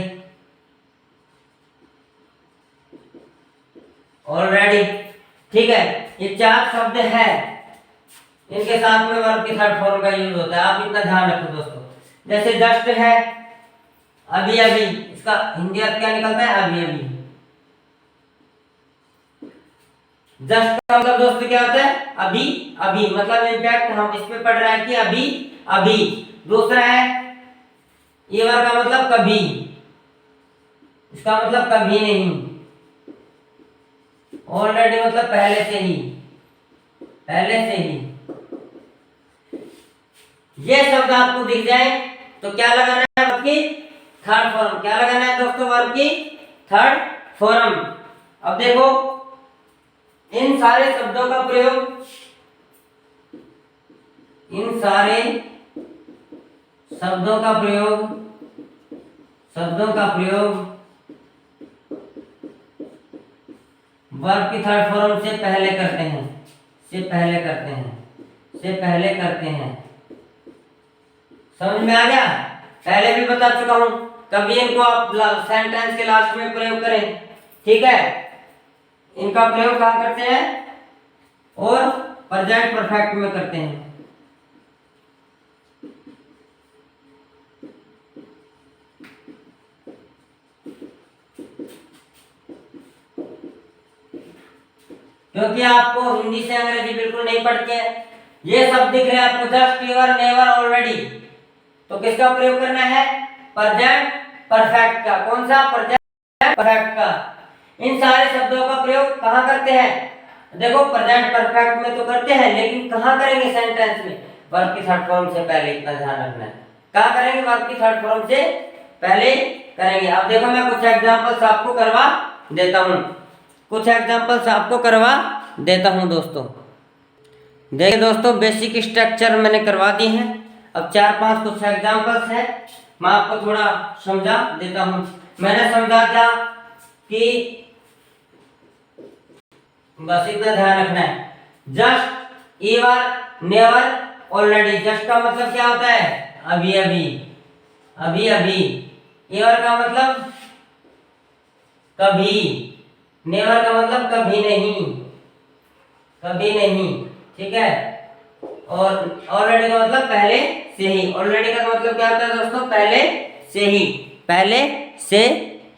ऑलरेडी, ठीक है, ये 4 शब्द है, इनके साथ में वर्ब के थर्ड फॉर्म का यूज होता है, आप इतना ध्यान रखो दोस्तों। जैसे जस्ट है, अभी अभी, इसका हिंदी अर्थ क्या निकलता है, अभी अभी। जस्ट का मतलब दोस्तों क्या होता है, अभी अभी, मतलब इनफैक्ट हम इसमें पढ़ रहे हैं कि अभी अभी। दूसरा है ईवर का मतलब कभी, इसका मतलब कभी नहीं। ऑलरेडी मतलब पहले से ही, पहले से ही। ये शब्द आपको दिख जाए तो क्या लगाना है, वर्ब की थर्ड फॉर्म। क्या लगाना है दोस्तों, वर्ब की थर्ड फॉर्म। अब देखो, इन सारे शब्दों का प्रयोग, इन सारे शब्दों का प्रयोग, शब्दों का प्रयोग वर्ब की थर्ड फॉर्म से पहले करते हैं, से पहले करते हैं, से पहले करते हैं। समझ में आ गया, पहले भी बता चुका हूं, कभी इनको आप सेंटेंस के लास्ट में प्रयोग करें, ठीक है। इनका प्रयोग कहां करते हैं, और प्रेजेंट परफेक्ट में करते हैं। क्योंकि आपको हिंदी से अंग्रेजी बिल्कुल नहीं पढ़ते हैं। ये सब दिख रहे हैं आपको, जस्ट, ईवर, नेवर, ऑलरेडी, तो किसका प्रयोग करना है, प्रेजेंट परफेक्ट का। कौन सा, प्रेजेंट परफेक्ट का। इन सारे शब्दों का प्रयोग कहां करते हैं, देखो प्रेजेंट परफेक्ट में तो करते हैं, लेकिन कहां करेंगे, सेंटेंस में, वर्ब की थर्ड फॉर्म से पहले, इतना ध्यान रखना है। कहां करेंगे, वर्ब की थर्ड फॉर्म से पहले करेंगे। अब देखो, मैं कुछ एग्जांपल्स आपको करवा देता हूं, कुछ एग्जांपल्स आपको करवा देता हूं दोस्तों। देखिए दोस्तों, बेसिक स्ट्रक्चर मैंने करवा दी है। अब 4-5 कुछ एग्जांपल्स हैं, मैं आपको थोड़ा समझा देता हूं। मैंने समझा था कि बस इतना ध्यान रखना है, जस्ट, ईवर, नेवर, ऑलरेडी। जस्ट का मतलब क्या होता है, अभी अभी, अभी अभी। ईवर का मतलब कभी, नेवर का मतलब कभी नहीं, कभी नहीं, ठीक है। और ऑलरेडी का मतलब पहले से ही। ऑलरेडी का मतलब क्या होता है दोस्तों, पहले से ही, पहले से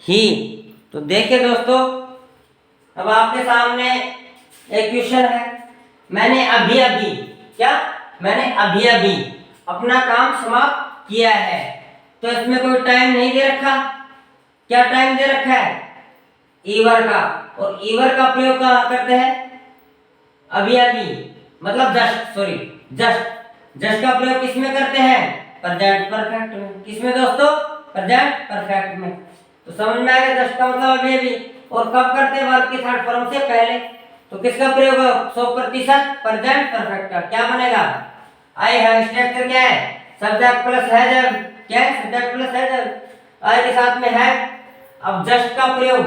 ही। तो देखिए दोस्तों, अब आपके सामने एक क्वेश्चन है, मैंने अभी अभी, क्या, मैंने अभी अभी अपना काम समाप्त किया है, तो इसमें कोई टाइम नहीं दे रखा। क्या टाइम दे रखा है, ईवर का। और ईवर का प्रयोग कहाँ करते हैं, अभी अभी, मतलब जस्ट, सॉरी, जस्ट। जस्ट का प्रयोग किसमें करते हैं, प्रेजेंट परफेक्ट में। किसमें दोस्तों, प्रेजेंट परफेक्ट में। तो समझ में आ गया, जस्ट का मतलब अभी अभी। और कब करते हैं, वर्ब की थर्ड फॉर्म से पहले। तो किसका प्रयोग हो 100% प्रेजेंट परफेक्ट का क्या बनेगा आई हैव स्ट्रक्चर क्या है सब्जेक्ट प्लस हैज क्या है सब्जेक्ट प्लस हैज आई के साथ में है अब जस्ट का प्रयोग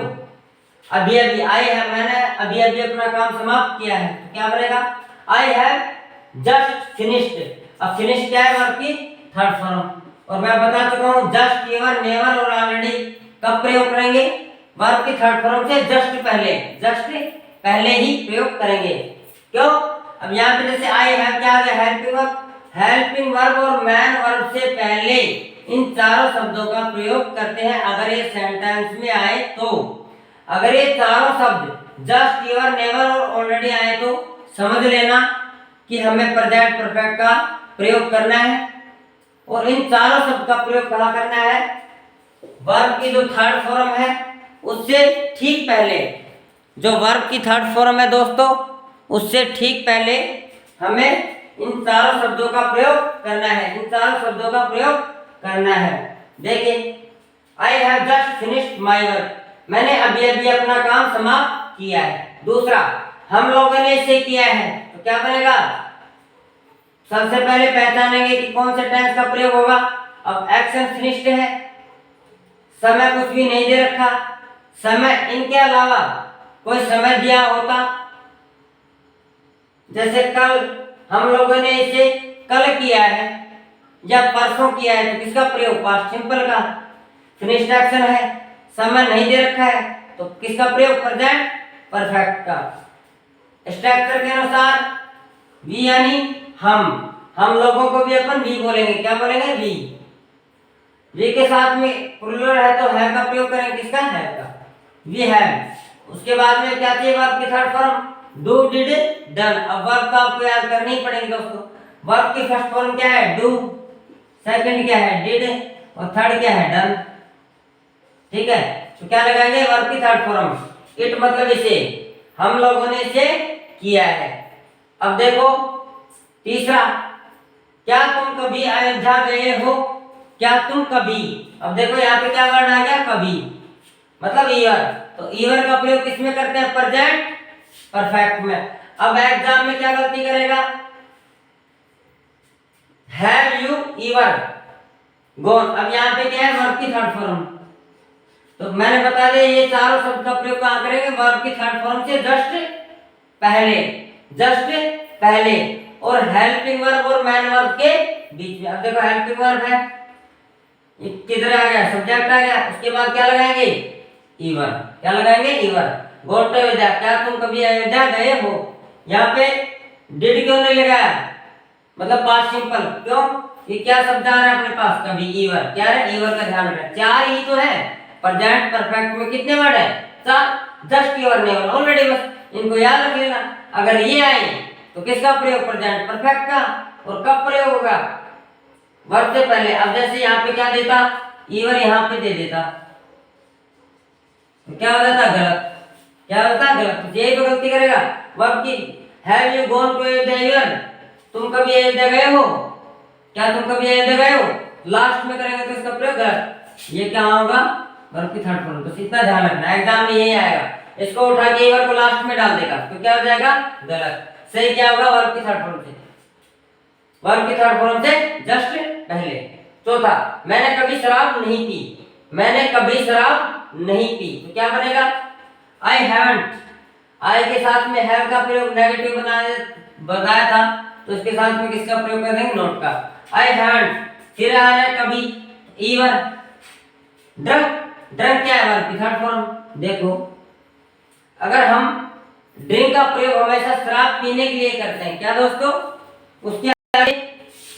अभी अभी आई है मैंने अभी अभी अपना काम समाप्त किया है तो क्या बनेगा आई हैव जस्ट फिनिश्ड अब फिनिश क्या है वर्ब की थर्ड फॉर्म और मैं बता चुका हूं जस्ट एवर नेवर और ऑलरेडी कब प्रयोग करेंगे वर्ब की थर्ड फॉर्म से जस्ट पहले ही प्रयोग करेंगे क्यों अब यहां पे जैसे आई हैव क्या आ गया हेल्पिंग वर्ब और मैन वर्ब से पहले इन चारों शब्दों का प्रयोग करते हैं अगर ये सेंटेंस में आए तो अगर ये चारों शब्द जस्ट एवर नेवर और ऑलरेडी आए तो समझ लेना कि हमें प्रेजेंट परफेक्ट का प्रयोग करना है और इन चारों शब्द का प्रयोग कहाँ करना है वर्ब की जो थर्ड फॉर्म है उससे ठीक पहले जो वर्ब की थर्ड फॉर्म है दोस्तों उससे ठीक पहले हमें इन चारों शब्दों का प्रयोग करना है इन चारों शब्दों का प्रयोग करना है देखिए I have just finished my work मैंने अभी अभी अपना काम समाप्त किया है दूसरा हम लोगों ने इसे किया है तो क्या बनेगा सबसे पहले पहचानेंगे कि कौन से टेंस का प्रयोग होगा अब एक्शन फिनिश्ड है समय कुछ भी नहीं दे रखा समय इनके अलावा कोई समय दिया होता जैसे कल हम लोगों ने इसे कल किया है या परसों किया है तो किसका प्रयोग पास्ट सिंपल का फिनिश्ड एक्शन है समय नहीं दे रखा है तो किसका प्रयोग प्रेजेंट परफेक्ट का स्ट्रक्चर के अनुसार वी यानी हम लोगों को भी अपन वी बोलेंगे क्या बोलेंगे वी के साथ में प्लूरल है तो है का प्रयोग करेंगे किसका है का वी हैव उसके बाद में क्या चाहिए वर्ब की third form do did done अब वर्ब का आपको याद करनी ही पड़ेगी दोस्तों वर्ब की फर्स्ट फॉर्म क्या है डू सेकंड क्या है डिड और थर्ड क्या है डन ठीक है तो क्या लगाएंगे वर्ब की थर्ड फॉर्म इट मतलब इसे हम लोगों ने इसे किया है अब देखो तीसरा क्या तुम कभी अयोध्या गए हो क्या तुम कभी अब देखो यहाँ पे क्या वर्ड आ गया कभी मतलब ईवर तो ईवर का प्रयोग किसमें करते हैं प्रेजेंट परफेक्ट में अब एग्जाम में क्या गलती करेगा हैव यू ईवर गॉन अब यहाँ पे क्या है वर्ब की थर्ड फॉर्म तो मैंने बता दिया ये चारों शब्द का प्रयोग कहाँ करेंगे वर्ब की थर्ड फॉर्म से जस्ट पहले और हेल्पिंग वर्ब और मैन वर्ब के बीच में अब देखो हेल्पिंग वर्ब है किधर आ गया सब्जेक्ट आ गया उसके बाद क्या लगाएंगे ईवर क्या लगाएंगे ईवर गो टू अयोध्या क्या तुम कभी अयोध्या गए हो यहाँ पे डिड क्यों नहीं लगाया मतलब पास्ट सिंपल क्यों ये क्या शब्द आ रहा है अपने पास कभी ईवर क्या है ईवर का ध्यान रखना चार ही तो है प्रेजेंट परफेक्ट में कितने वर्ड है चार जस्ट ईवर नेवर ऑलरेडी बस इनको याद रख लेना अगर ये आए तो किसका प्रयोग प्रेजेंट परफेक्ट का और कब प्रयोग होगा वर्ब से पहले अब जैसे यहाँ पे क्या देता ईवर यहाँ पे दे देता तो क्या हो जाता गलत क्या होता गलत यही तो गलती करेगा वर्ब की have you gone to Ayodhya तुम कभी अयोध्या गए हो क्या तुम कभी अयोध्या गए हो लास्ट में करेंगे तो इसका प्रयोग गलत ये क्या होगा वर्ब की थर्ड फॉर्म बस इतना ध्यान रखना एग्जाम में यही आएगा इसको उठा के ईवर को लास्ट में डाल देगा तो क्या हो जाएगा गलत सही क्या होगा वर्ब की थर्ड फॉर्म से जस्ट पहले चौथा मैंने कभी शराब नहीं पी तो क्या बनेगा आई हैवंट आई के साथ में हैव का प्रयोग नेगेटिव बताया था तो इसके साथ में किसका प्रयोग कर देंगे नोट का आई हैवंट फिर आ रहा है कभी ईवर ड्रंक क्या है वर्ब की थर्ड फॉर्म देखो अगर हम ड्रिंक का प्रयोग हमेशा शराब पीने के लिए करते हैं क्या दोस्तों उसके आगे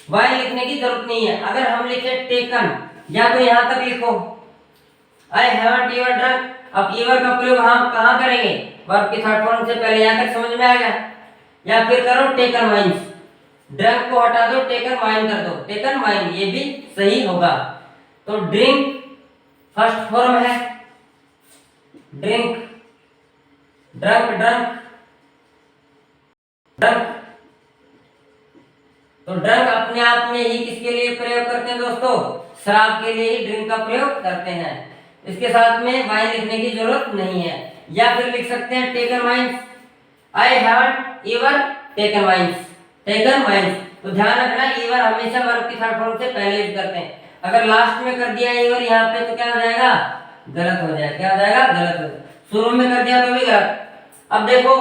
वाई लिखने की जरूरत नहीं है अगर हम लिखे टेकन या तो यहां तक लिखो आई हैवंट ईवर ड्रंक अब ईवर का प्रयोग हम कहां करेंगे वर्ब की थर्ड फॉर्म से पहले यहां तक समझ में आ गया या फिर करो टेकन वाइन्स ड्रंक को हटा दो टेकन वाइन कर दो टेकन वाइन ये भी सही होगा तो ड्रिंक फर्स्ट फॉर्म है ड्रिंक ड्रंक तो ड्रंक अपने आप में ही किसके लिए प्रयोग करते हैं दोस्तों शराब के लिए ही ड्रिंक का प्रयोग करते हैं इसके साथ में वाइन लिखने की जरूरत नहीं है या फिर लिख सकते हैं taken wines I haven't ever taken wines. तो ध्यान रखना ईवर हमेशा वर्ब की थर्ड फॉर्म से पहले यूज करते हैं। अगर लास्ट में कर दिया ईवर यहाँ पे तो क्या हो जाएगा, गलत हो जाएगा। क्या हो जाएगा, गलत हो जाएगा। शुरू में कर दिया तो भी गलत। अब देखो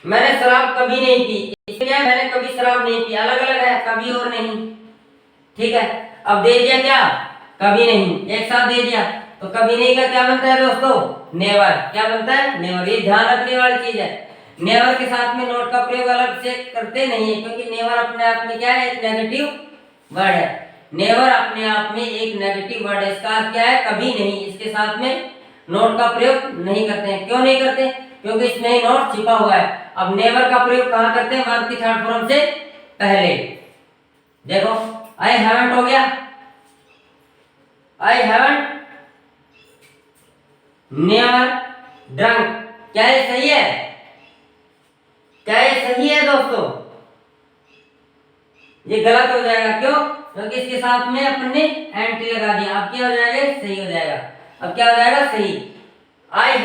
मैंने शराब कभी नहीं पी, इसलिए मैंने कभी शराब नहीं पी, अलग अलग है, कभी और नहीं। ठीक है, अब दे दिया क्या, कभी नहीं, एक साथ दे दिया तो कभी नहीं का क्या बनता है दोस्तों, नेवर। क्या बनता है, नेवर। ये ध्यान रखने वाली चीज है। नेवर के साथ में नोट का प्रयोग अलग से करते नहीं है, क्योंकि नेवर अपने आप में क्या है, एक नेगेटिव वर्ड है। नेवर अपने आप में एक नेगेटिव वर्ड है, इसका अर्थ क्या है, कभी नहीं। इसके साथ में नोट का प्रयोग नहीं करते हैं। क्यों नहीं करते, क्योंकि इसमें ही नोट छिपा हुआ है। अब नेवर का प्रयोग कहां करते हैं, वर्ब की थर्ड फॉर्म से पहले। देखो आई हैवंट हो गया, आई हैवंट नेवर ड्रंक। क्या ये सही है, क्या ये सही है दोस्तों, ये गलत हो जाएगा। क्यों, क्योंकि इसके साथ में अपन ने एंटी लगा दिया। अब क्या हो जाएगा, सही हो जाएगा। अब क्या हो जाएगा, सही। आई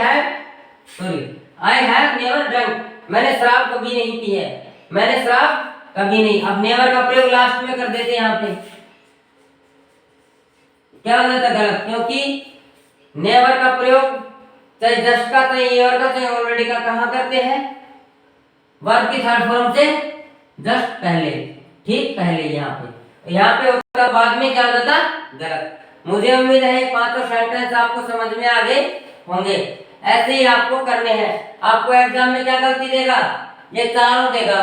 हैव नेवर ड्रंक, मैंने शराब कभी नहीं पी है, मैंने शराब कभी नहीं। अब नेवर का प्रयोग लास्ट में कर देते यहाँ पे, क्या हो जाता है, गलत। क्योंकि नेवर का प्रयोग चाहे जस्ट का, चाहे एवर का, चाहे ऑलरेडी का कहां करते हैं, वर्ब की थर्ड फॉर्म से जस्ट पहले, ठीक पहले। यहाँ पे होता, बाद में क्या हो जाता, गलत। मुझे उम्मीद है पांचों सेंटेंस आपको समझ में आ गए होंगे। ऐसे ही आपको करने हैं। आपको एग्जाम में क्या गलती देगा, ये चारों देगा,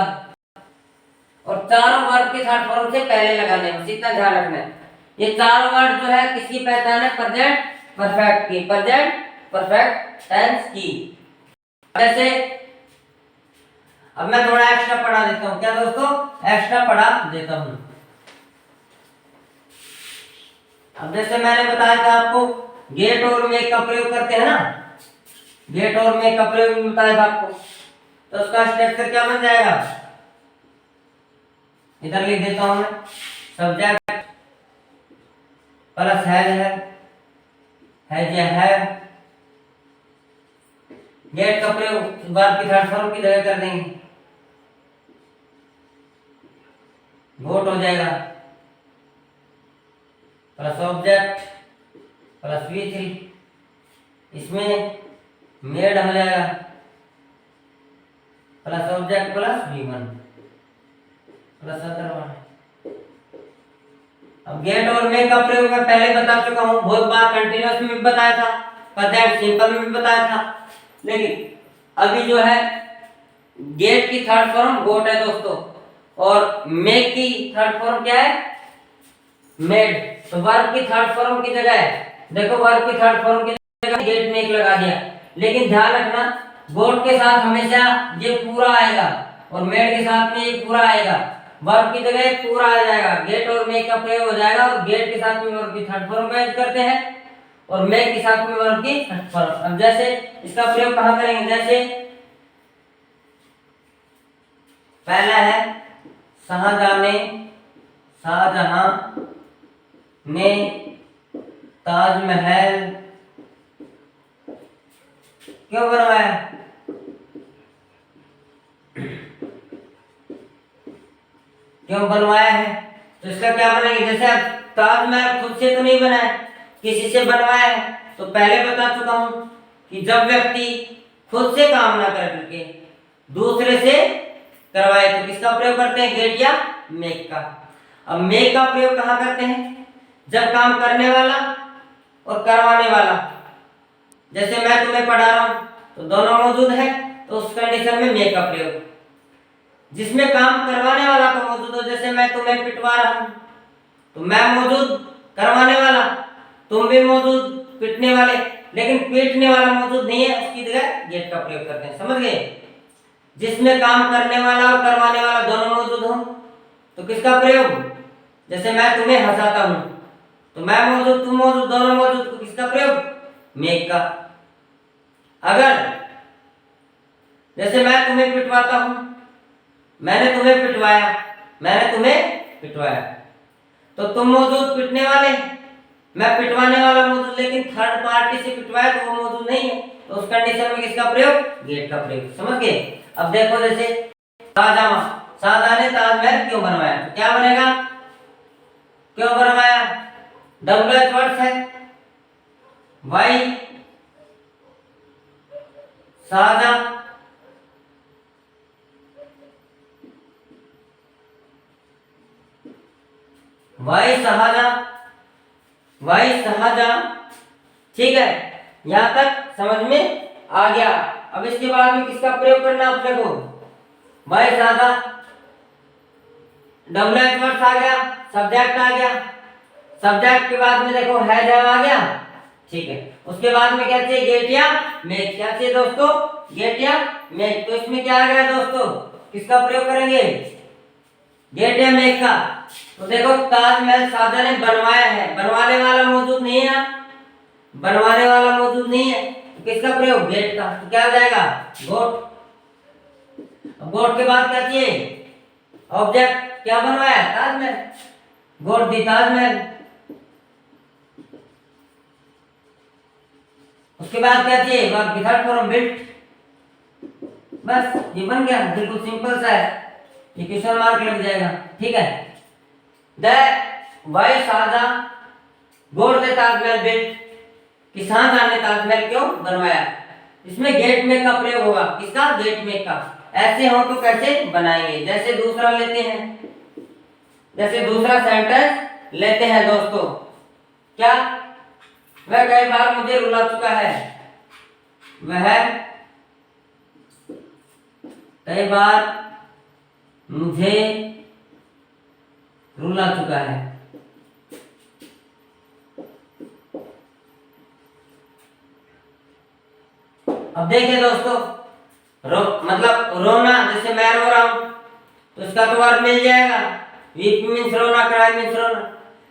और चारों वर्ब की थर्ड फॉर्म से पहले लगाने हैं, इतना ध्यान रखना है। ये चारों वर्ड जो है किसकी पहचान है, प्रेजेंट परफेक्ट की, प्रेजेंट परफेक्ट टेंस की। जैसे अब मैं थोड़ा एक्स्ट्रा पढ़ा देता हूं, क्या दोस्तों, एक्स्ट्रा पढ़ा देता हूं। अब जैसे मैंने बताया था आपको गेट और मेक का प्रयोग करते हैं ना, गेट और मेक का प्रयोग बताया था आपको, तो उसका स्ट्रक्चर क्या बन जाएगा, इधर लिख देता हूं मैं, सब्जेक्ट प्लस हैज या हैव, गेट का प्रयोग वर्ब की थर्ड फॉर्म की जगह कर देंगे, गोट हो जाएगा, प्लस ऑब्जेक्ट प्लस V3, इसमें मेड हो जाएगा, plus object plus V1 plus other one. अब गेट और मेक का प्रयोग मैं पहले बता चुका हूं, बहुत बार कंटीन्यूअस में भी बताया था, प्रेजेंट सिंपल में भी बताया था। लेकिन अभी जो है गेट की थर्ड फॉर्म गोट है दोस्तों, और मेक की थर्ड फॉर्म क्या है, मेड। तो वर्ब की थर्ड फॉर्म की जगह देखो, वर्ब की थर्ड फॉर्म की जगह गेट मेक लगा दिया। लेकिन ध्यान रखना गोट के साथ हमेशा ये पूरा आएगा, और मेड के साथ में ये पूरा आएगा। वर्ब की जगह पूरा आ जाएगा, गेट और मेक का प्रयोग हो जाएगा, और गेट के साथ में वर्ब की थर्ड फॉर्म का यूज करते हैं, और मेक के साथ में वर्ब की थर्ड फॉर्म। अब जैसे इसका प्रयोग कहां करेंगे, जैसे पहला है शाहजहां ने ताजमहल क्यों बनवाया, क्यों बनवाया है, तो इसका क्या बनेगा, जैसे अब ताजमहल खुद से तो नहीं बना है, किसी से बनवाया है। तो पहले बता चुका हूं कि जब व्यक्ति खुद से काम ना कर करके दूसरे से करवाए तो किसका प्रयोग करते हैं, गेट या मेक का। अब मेक का प्रयोग कहां करते हैं, जब काम करने वाला और करवाने वाला, जैसे मैं तुम्हें पढ़ा रहा हूं तो दोनों मौजूद है, तो उस कंडीशन में मेक का प्रयोग। जिसमें काम करवाने वाला तो मौजूद हो, जैसे मैं तुम्हें पिटवा रहा हूं तो मैं मौजूद, करवाने वाला तुम भी मौजूद, पिटने वाले, लेकिन पीटने वाला मौजूद नहीं है, उसकी जगह गेट का प्रयोग करते हैं। समझ गए, जिसमें काम करने वाला और करवाने वाला दोनों मौजूद हो तो किसका प्रयोग, जैसे मैं तुम्हें हंसाता हूं तो मैं मौजूद, तुम मौजूद, दोनों मौजूद, तो किसका प्रयोग, मेक का। अगर जैसे मैं तुम्हें पिटवाता हूं, मैंने तुम्हें पिटवाया, तो तुम मौजूद, पिटने वाले, मैं पिटवाने वाला मौजूद, लेकिन थर्ड पार्टी से पिटवाए तो वो मौजूद नहीं है, तो उस कंडीशन में किसका प्रयोग? गेट का प्रयोग। समझ गए? अब देखो जैसे शाहजहां ने ताजमहल क्यों बनवाया, तो क्या बनेगा? क्यों बनवाया? WH वर्ड्स है, why Shahjahan, why Shahjahan, why Shahjahan. ठीक है, यहां तक समझ में आ गया। अब इसके बाद में किसका प्रयोग करना अपने को? वाई शाहजहां, WH वर्ड्स आ गया, सब्जेक्ट आ गया, सब्जेक्ट के बाद में देखो हैज आ गया। ठीक है, उसके बाद में क्या चाहिए? गेट या मेक। क्या चाहिए दोस्तों? गेट या मेक। तो इसमें क्या आ गया दोस्तों? किसका प्रयोग करेंगे? गेट या मेक का। तो देखो ताजमहल शाहजहां ने बनवाया है, बनवाने वाला मौजूद नहीं है ना, बनवाने वाला मौजूद नहीं है, तो किसका प्रयोग? गेट का। तो क्या हो जाएगा? गोट। गोट के बाद क्या चाहिए? ऑब्जेक्ट। क्या बनवाया? ताजमहल, गोट दी ताजमहल। उसके बाद क्या चाहिए? वर्ब की थर्ड फॉर्म बिल्ट। बस ये बन गया, बिल्कुल सिंपल सा है, ये क्वेश्चन मार्क लग जाएगा। ठीक है, the why Shahjahan got the Taj Mahal built, कि शाहजहां ने ताजमहल क्यों बनवाया। इसमें गेट मेक का प्रयोग होगा। किसका? गेट मेक का। ऐसे हो तो कैसे बनाएंगे? जैसे दूसरा लेते हैं, जैसे दूसरा सेंटेंस लेते हैं दोस्तों। क्या? वह कई बार मुझे रुला चुका है, वह कई बार मुझे रुला चुका है। अब देखिए दोस्तों, मतलब रोना, जैसे मैं रो रहा हूं तो इसका तो वर्ब मिल जाएगा, वीप मीन्स रोना, क्राई मीन्स रोना।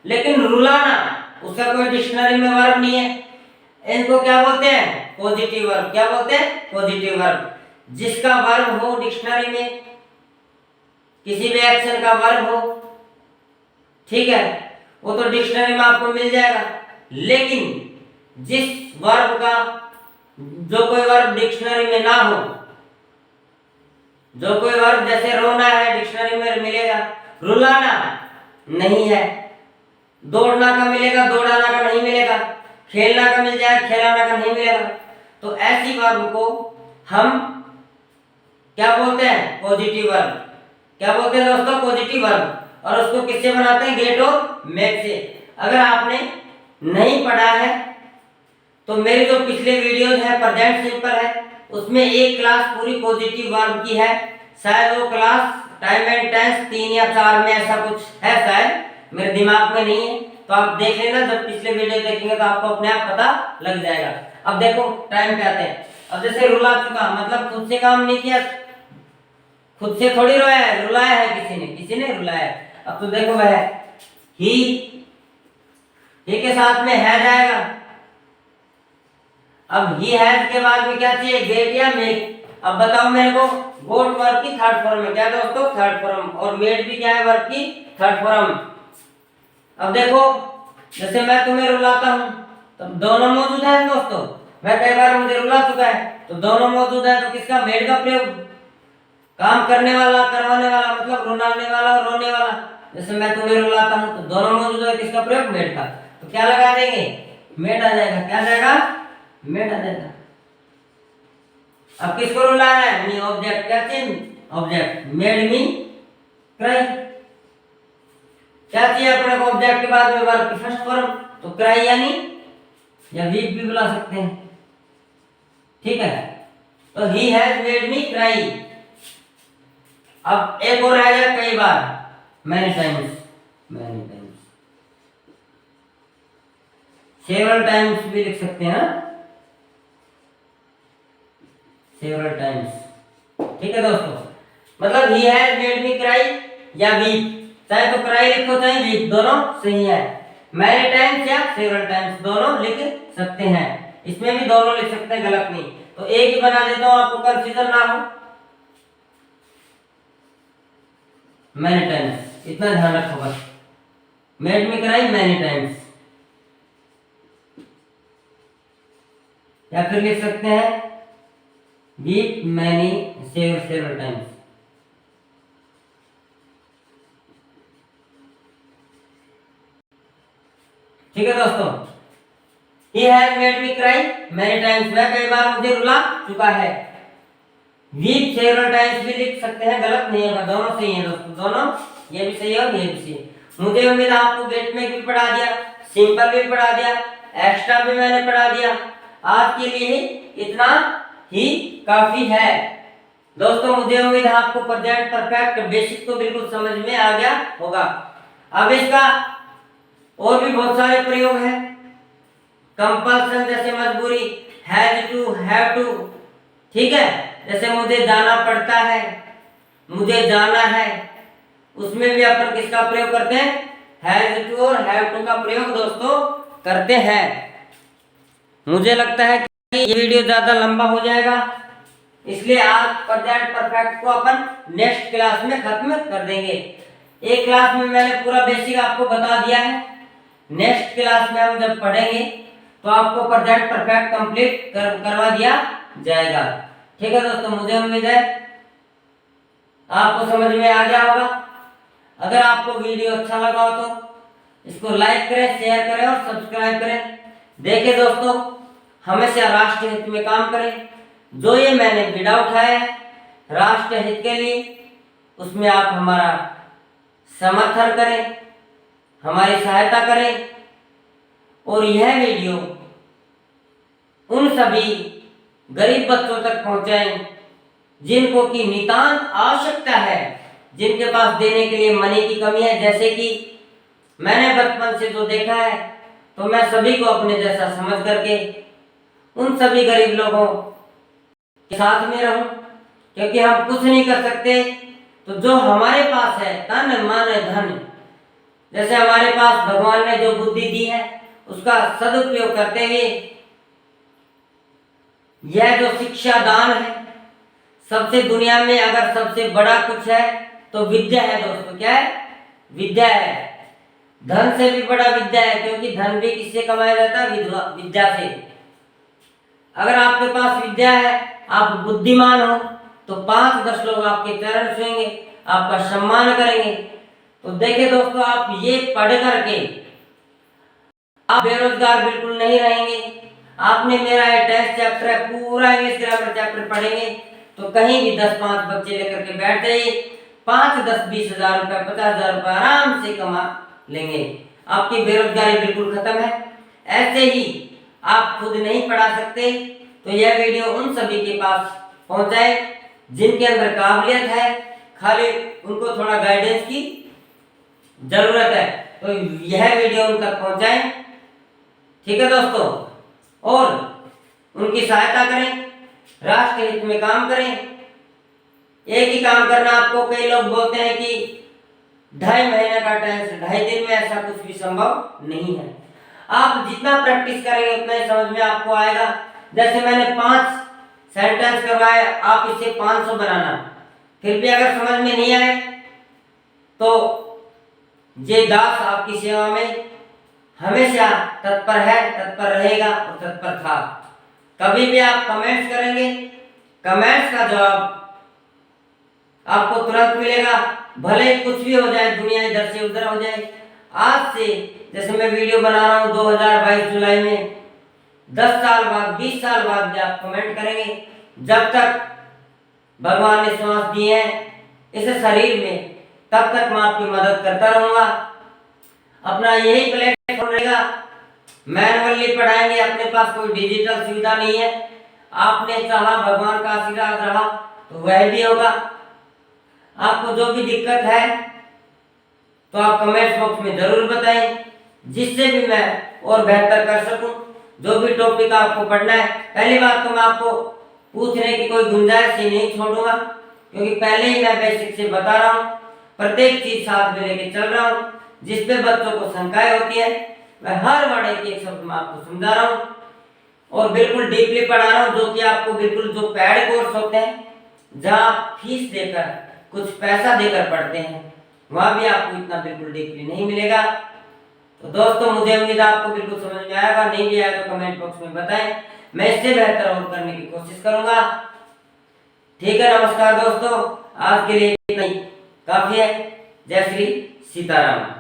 लेकिन रुलाना, उसका कोई डिक्शनरी में वर्ब नहीं है। इनको क्या बोलते हैं? Positive verb. क्या बोलते हैं? Positive verb. जिसका वर्ब हो डिक्शनरी में, किसी भी एक्शन का वर्ब हो, ठीक है, वो तो डिक्शनरी में आपको मिल जाएगा। लेकिन जिस वर्ब का, जो कोई वर्ब डिक्शनरी में ना हो, जो कोई वर्ब, जैसे रोना है डिक्शनरी में मिलेगा, रुलाना नहीं है, दौड़ना का मिलेगा, दौड़ाना का नहीं मिलेगा, खेलना का मिल जाएगा, खेलाना का नहीं मिलेगा। तो ऐसी वर्ब को हम क्या बोलते हैं? Positive verb. क्या बोलते हैं दोस्तों? Positive verb. और उसको किससे बनाते हैं? गेट और मेक से। अगर आपने नहीं पढ़ा है तो मेरी जो पिछले वीडियोज है प्रेजेंट सिंपल है, उसमें एक क्लास पूरी पॉजिटिव वर्ब की है। शायद वो क्लास टाइम एंड टेंस 3 या 4 में ऐसा कुछ है, शायद मेरे दिमाग में नहीं है, तो आप देख लेना, जब पिछले वीडियो देखेंगे तो आपको अपने आप पता लग जाएगा। अब देखो टाइम पे आते हैं। अब जैसे रुला चुका, मतलब खुद से काम नहीं किया, खुद से थोड़ी रोया है, रुलाया है किसी ने, किसी ने रुलाया है। अब तो देखो वह ही के साथ में है जाएगा। अब ही हैज के बाद में क्या चाहिए? गेट या मेक। अब बताओ मेरे को, गोट वर्ब की थर्ड फॉर्म है क्या दोस्तों? Third form. और मेड भी क्या है? वर्ब की थर्ड फॉर्म। अब देखो, जैसे मैं तुम्हें रुलाता हूं, तो दोनों मौजूद है दोस्तों। मैं कई बार मुझे रुला चुका है, तो दोनों मौजूद है, तो किसका? मेड का प्रयोग। काम करने वाला, करवाने वाला, मतलब रुलाने वाला और रोने वाला। जैसे मैं तुम्हें रुलाता हूं, तो दोनों मौजूद है, किसका प्रयोग? मेड का। तो क्या लगा देंगे? मेड आ जाएगा। क्या आ जाएगा? मेड आ जाएगा। अब किसको रुलाना है? मी ऑब्जेक्ट। क्या चाहिए? ऑब्जेक्ट। Made me cry. क्या चाहिए अपने को? ऑब्जेक्ट के बाद में वर्ब की फर्स्ट फॉर्म, तो क्राई यानी, या वीप भी बुला सकते हैं, ठीक है। तो he has made me cry. अब एक और रह गया, कई बार, many times. Many times, several times भी लिख सकते हैं, सेवरल टाइम्स, ठीक है दोस्तों। मतलब ही हैज मेड मी क्राई या वीप, चाहे तो क्राई लिखो चाहे वीप, दोनों सही है। मैनी टाइम्स या सेवरल टाइम्स दोनों लिख सकते हैं, इसमें भी दोनों लिख सकते हैं, गलत नहीं। तो एक ही बना देता हूं, आपको कंफ्यूजन ना हो। मैनी टाइम्स, इतना ध्यान रखो बस। Made me cry many times. या फिर लिख सकते हैं वीप मैनी सेवरल टाइम्स। ठीक है दोस्तों, he has made me cry many times, वह कई बार मुझे रुला चुका है। weep several times भी लिख सकते हैं, गलत नहीं होगा, दोनों सही है दोस्तों, दोनों, ये भी सही है और ये भी सही है। मुझे उम्मीद आपको गेट में भी पढ़ा दिया, सिंपल भी पढ़ा दिया, एक्स्ट्रा भी मैंने पढ़ा दिया। आज के लिए इतना ही काफी है दोस्तों। मुझे उम्मीद है आपको प्रेजेंट परफेक्ट बेसिक तो बिल्कुल समझ में आ गया होगा। अब इसका और भी बहुत सारे प्रयोग हैं। कंपल्सन जैसे मजबूरी, हैज टू, हैव टू, ठीक है, जैसे मुझे जाना पड़ता है, मुझे जाना है, उसमें भी अपन किसका प्रयोग करते हैं, हैज टू और हैव टू का प्रयोग दोस्तों करते हैं। मुझे लगता है कि ये वीडियो ज्यादा लंबा हो जाएगा, इसलिए आज प्रेजेंट परफेक्ट को अपन नेक्स्ट क्लास में खत्म कर देंगे। एक क्लास में मैंने पूरा बेसिक आपको बता दिया है, नेक्स्ट क्लास में हम जब पढ़ेंगे तो आपको प्रेजेंट परफेक्ट कंप्लीट करवा दिया जाएगा। ठीक है दोस्तों, मुझे उम्मीद है आपको समझ में आ गया होगा। अगर आपको वीडियो अच्छा लगा हो तो इसको लाइक करें, शेयर करें और सब्सक्राइब करें। देखिए दोस्तों, हमेशा राष्ट्र हित में काम करें। जो ये मैंने बीड़ा उठाया है राष्ट्र हित के लिए, उसमें आप हमारा समर्थन करें, हमारी सहायता करें और यह वीडियो उन सभी गरीब बच्चों तक पहुंचाएं जिनको की नितांत आवश्यकता है, जिनके पास देने के लिए मनी की कमी है। जैसे कि मैंने बचपन से जो देखा है, तो मैं सभी को अपने जैसा समझ करके उन सभी गरीब लोगों के साथ में रहूं, क्योंकि हम कुछ नहीं कर सकते। तो जो हमारे पास है तन मन धन, जैसे हमारे पास भगवान ने जो बुद्धि दी है उसका सदुपयोग करते हुए यह जो शिक्षा दान है, सबसे दुनिया में अगर सबसे बड़ा कुछ है तो विद्या है दोस्तों। क्या है? विद्या है। धन से भी बड़ा विद्या है, क्योंकि धन भी किससे कमाया जाता है? विद्या से। अगर आपके पास विद्या है, आप बुद्धिमान हो, तो 5-10 लोग आपके चरण छुएंगे, आपका सम्मान करेंगे। तो देखिए दोस्तों, आप ये पढ़ करके आप बेरोजगार बिल्कुल नहीं रहेंगे। आपने मेरा ये टेस्ट चैप्टर है, पूरा इंग्लिश ग्रामर चैप्टर पढ़ेंगे तो कहीं भी 10-5 बच्चे लेकर के बैठ जाइए, 5, 10, 20 हजार रुपए, 50 हजार रुपए आराम से कमा लेंगे। आपकी बेरोजगारी बिल्कुल खत्म है। ऐसे ही आप खुद नहीं पढ़ा सकते तो यह वीडियो उन सभी के पास पहुंचाए जिनके अंदर काबिलियत है, खाली उनको थोड़ा गाइडेंस की जरूरत है। तो यह वीडियो उन तक पहुंचाएं, ठीक है दोस्तों, और उनकी सहायता करें, राष्ट्र हित में काम करें। एक ही काम करना आपको, कई लोग बोलते हैं कि 2.5 महीने का टेस्ट, 2.5 दिन में, ऐसा कुछ भी संभव नहीं है। आप जितना प्रैक्टिस करेंगे उतना ही समझ में आपको आएगा। जैसे मैंने 5 सेंटेंस करवाए, आप इसे 500 बनाना, फिर भी अगर समझ में नहीं आए तो ये दास आपकी सेवा में हमेशा तत्पर है, तत्पर रहेगा और तत्पर था। कभी भी आप कमेंट्स करेंगे, कमेंट्स का जवाब आपको तुरंत मिलेगा, भले कुछ भी हो जाए, दुनिया इधर से उधर हो जाए। आज से जैसे मैं वीडियो बना रहा हूँ 2022 जुलाई में, 10 साल बाद, 20 साल बाद भी आप कमेंट करेंगे। जब तक भगवान ने श्वास दिए हैं इस शरीर में, तब तक मैं आपकी मदद करता रहूंगा। अपना यही प्लेटफॉर्म रहेगा, मैनुअली पढ़ाएंगे, अपने पास कोई डिजिटल सुविधा नहीं है। आपने चाहा, भगवान का आशीर्वाद रहा तो वह भी होगा। आपको जो भी दिक्कत है तो आप कमेंट बॉक्स में जरूर बताएं, जिससे भी मैं और बेहतर कर सकूं। जो भी टॉपिक आपको पढ़ना है, पहली बात तो मैं आपको पूछने की कोई गुंजाइश ही नहीं छोड़ूंगा, क्योंकि पहले ही मैं बेसिक से बता रहा हूँ, प्रत्येक चीज साथ में लेके चल रहा हूँ। जिस पे बच्चों को शंकाएं होती है, मैं हर वर्ड एक शब्द में आपको समझा रहा हूँ और बिल्कुल डीपली पढ़ा रहा हूँ, जो कि आपको बिल्कुल जो पेड कोर्स होते हैं, जहाँ फीस देकर, कुछ पैसा देकर पढ़ते हैं, वहां भी आपको इतना बिल्कुल डीपली नहीं मिलेगा। तो दोस्तों, मुझे उम्मीद आपको बिल्कुल समझ में आएगा, नहीं भी आएगा तो कमेंट बॉक्स में बताएं। मैं इससे बेहतर और करने की कोशिश करूंगा। ठीक है, नमस्कार दोस्तों, आज के लिए इतना ही काफी है। जय श्री सीताराम।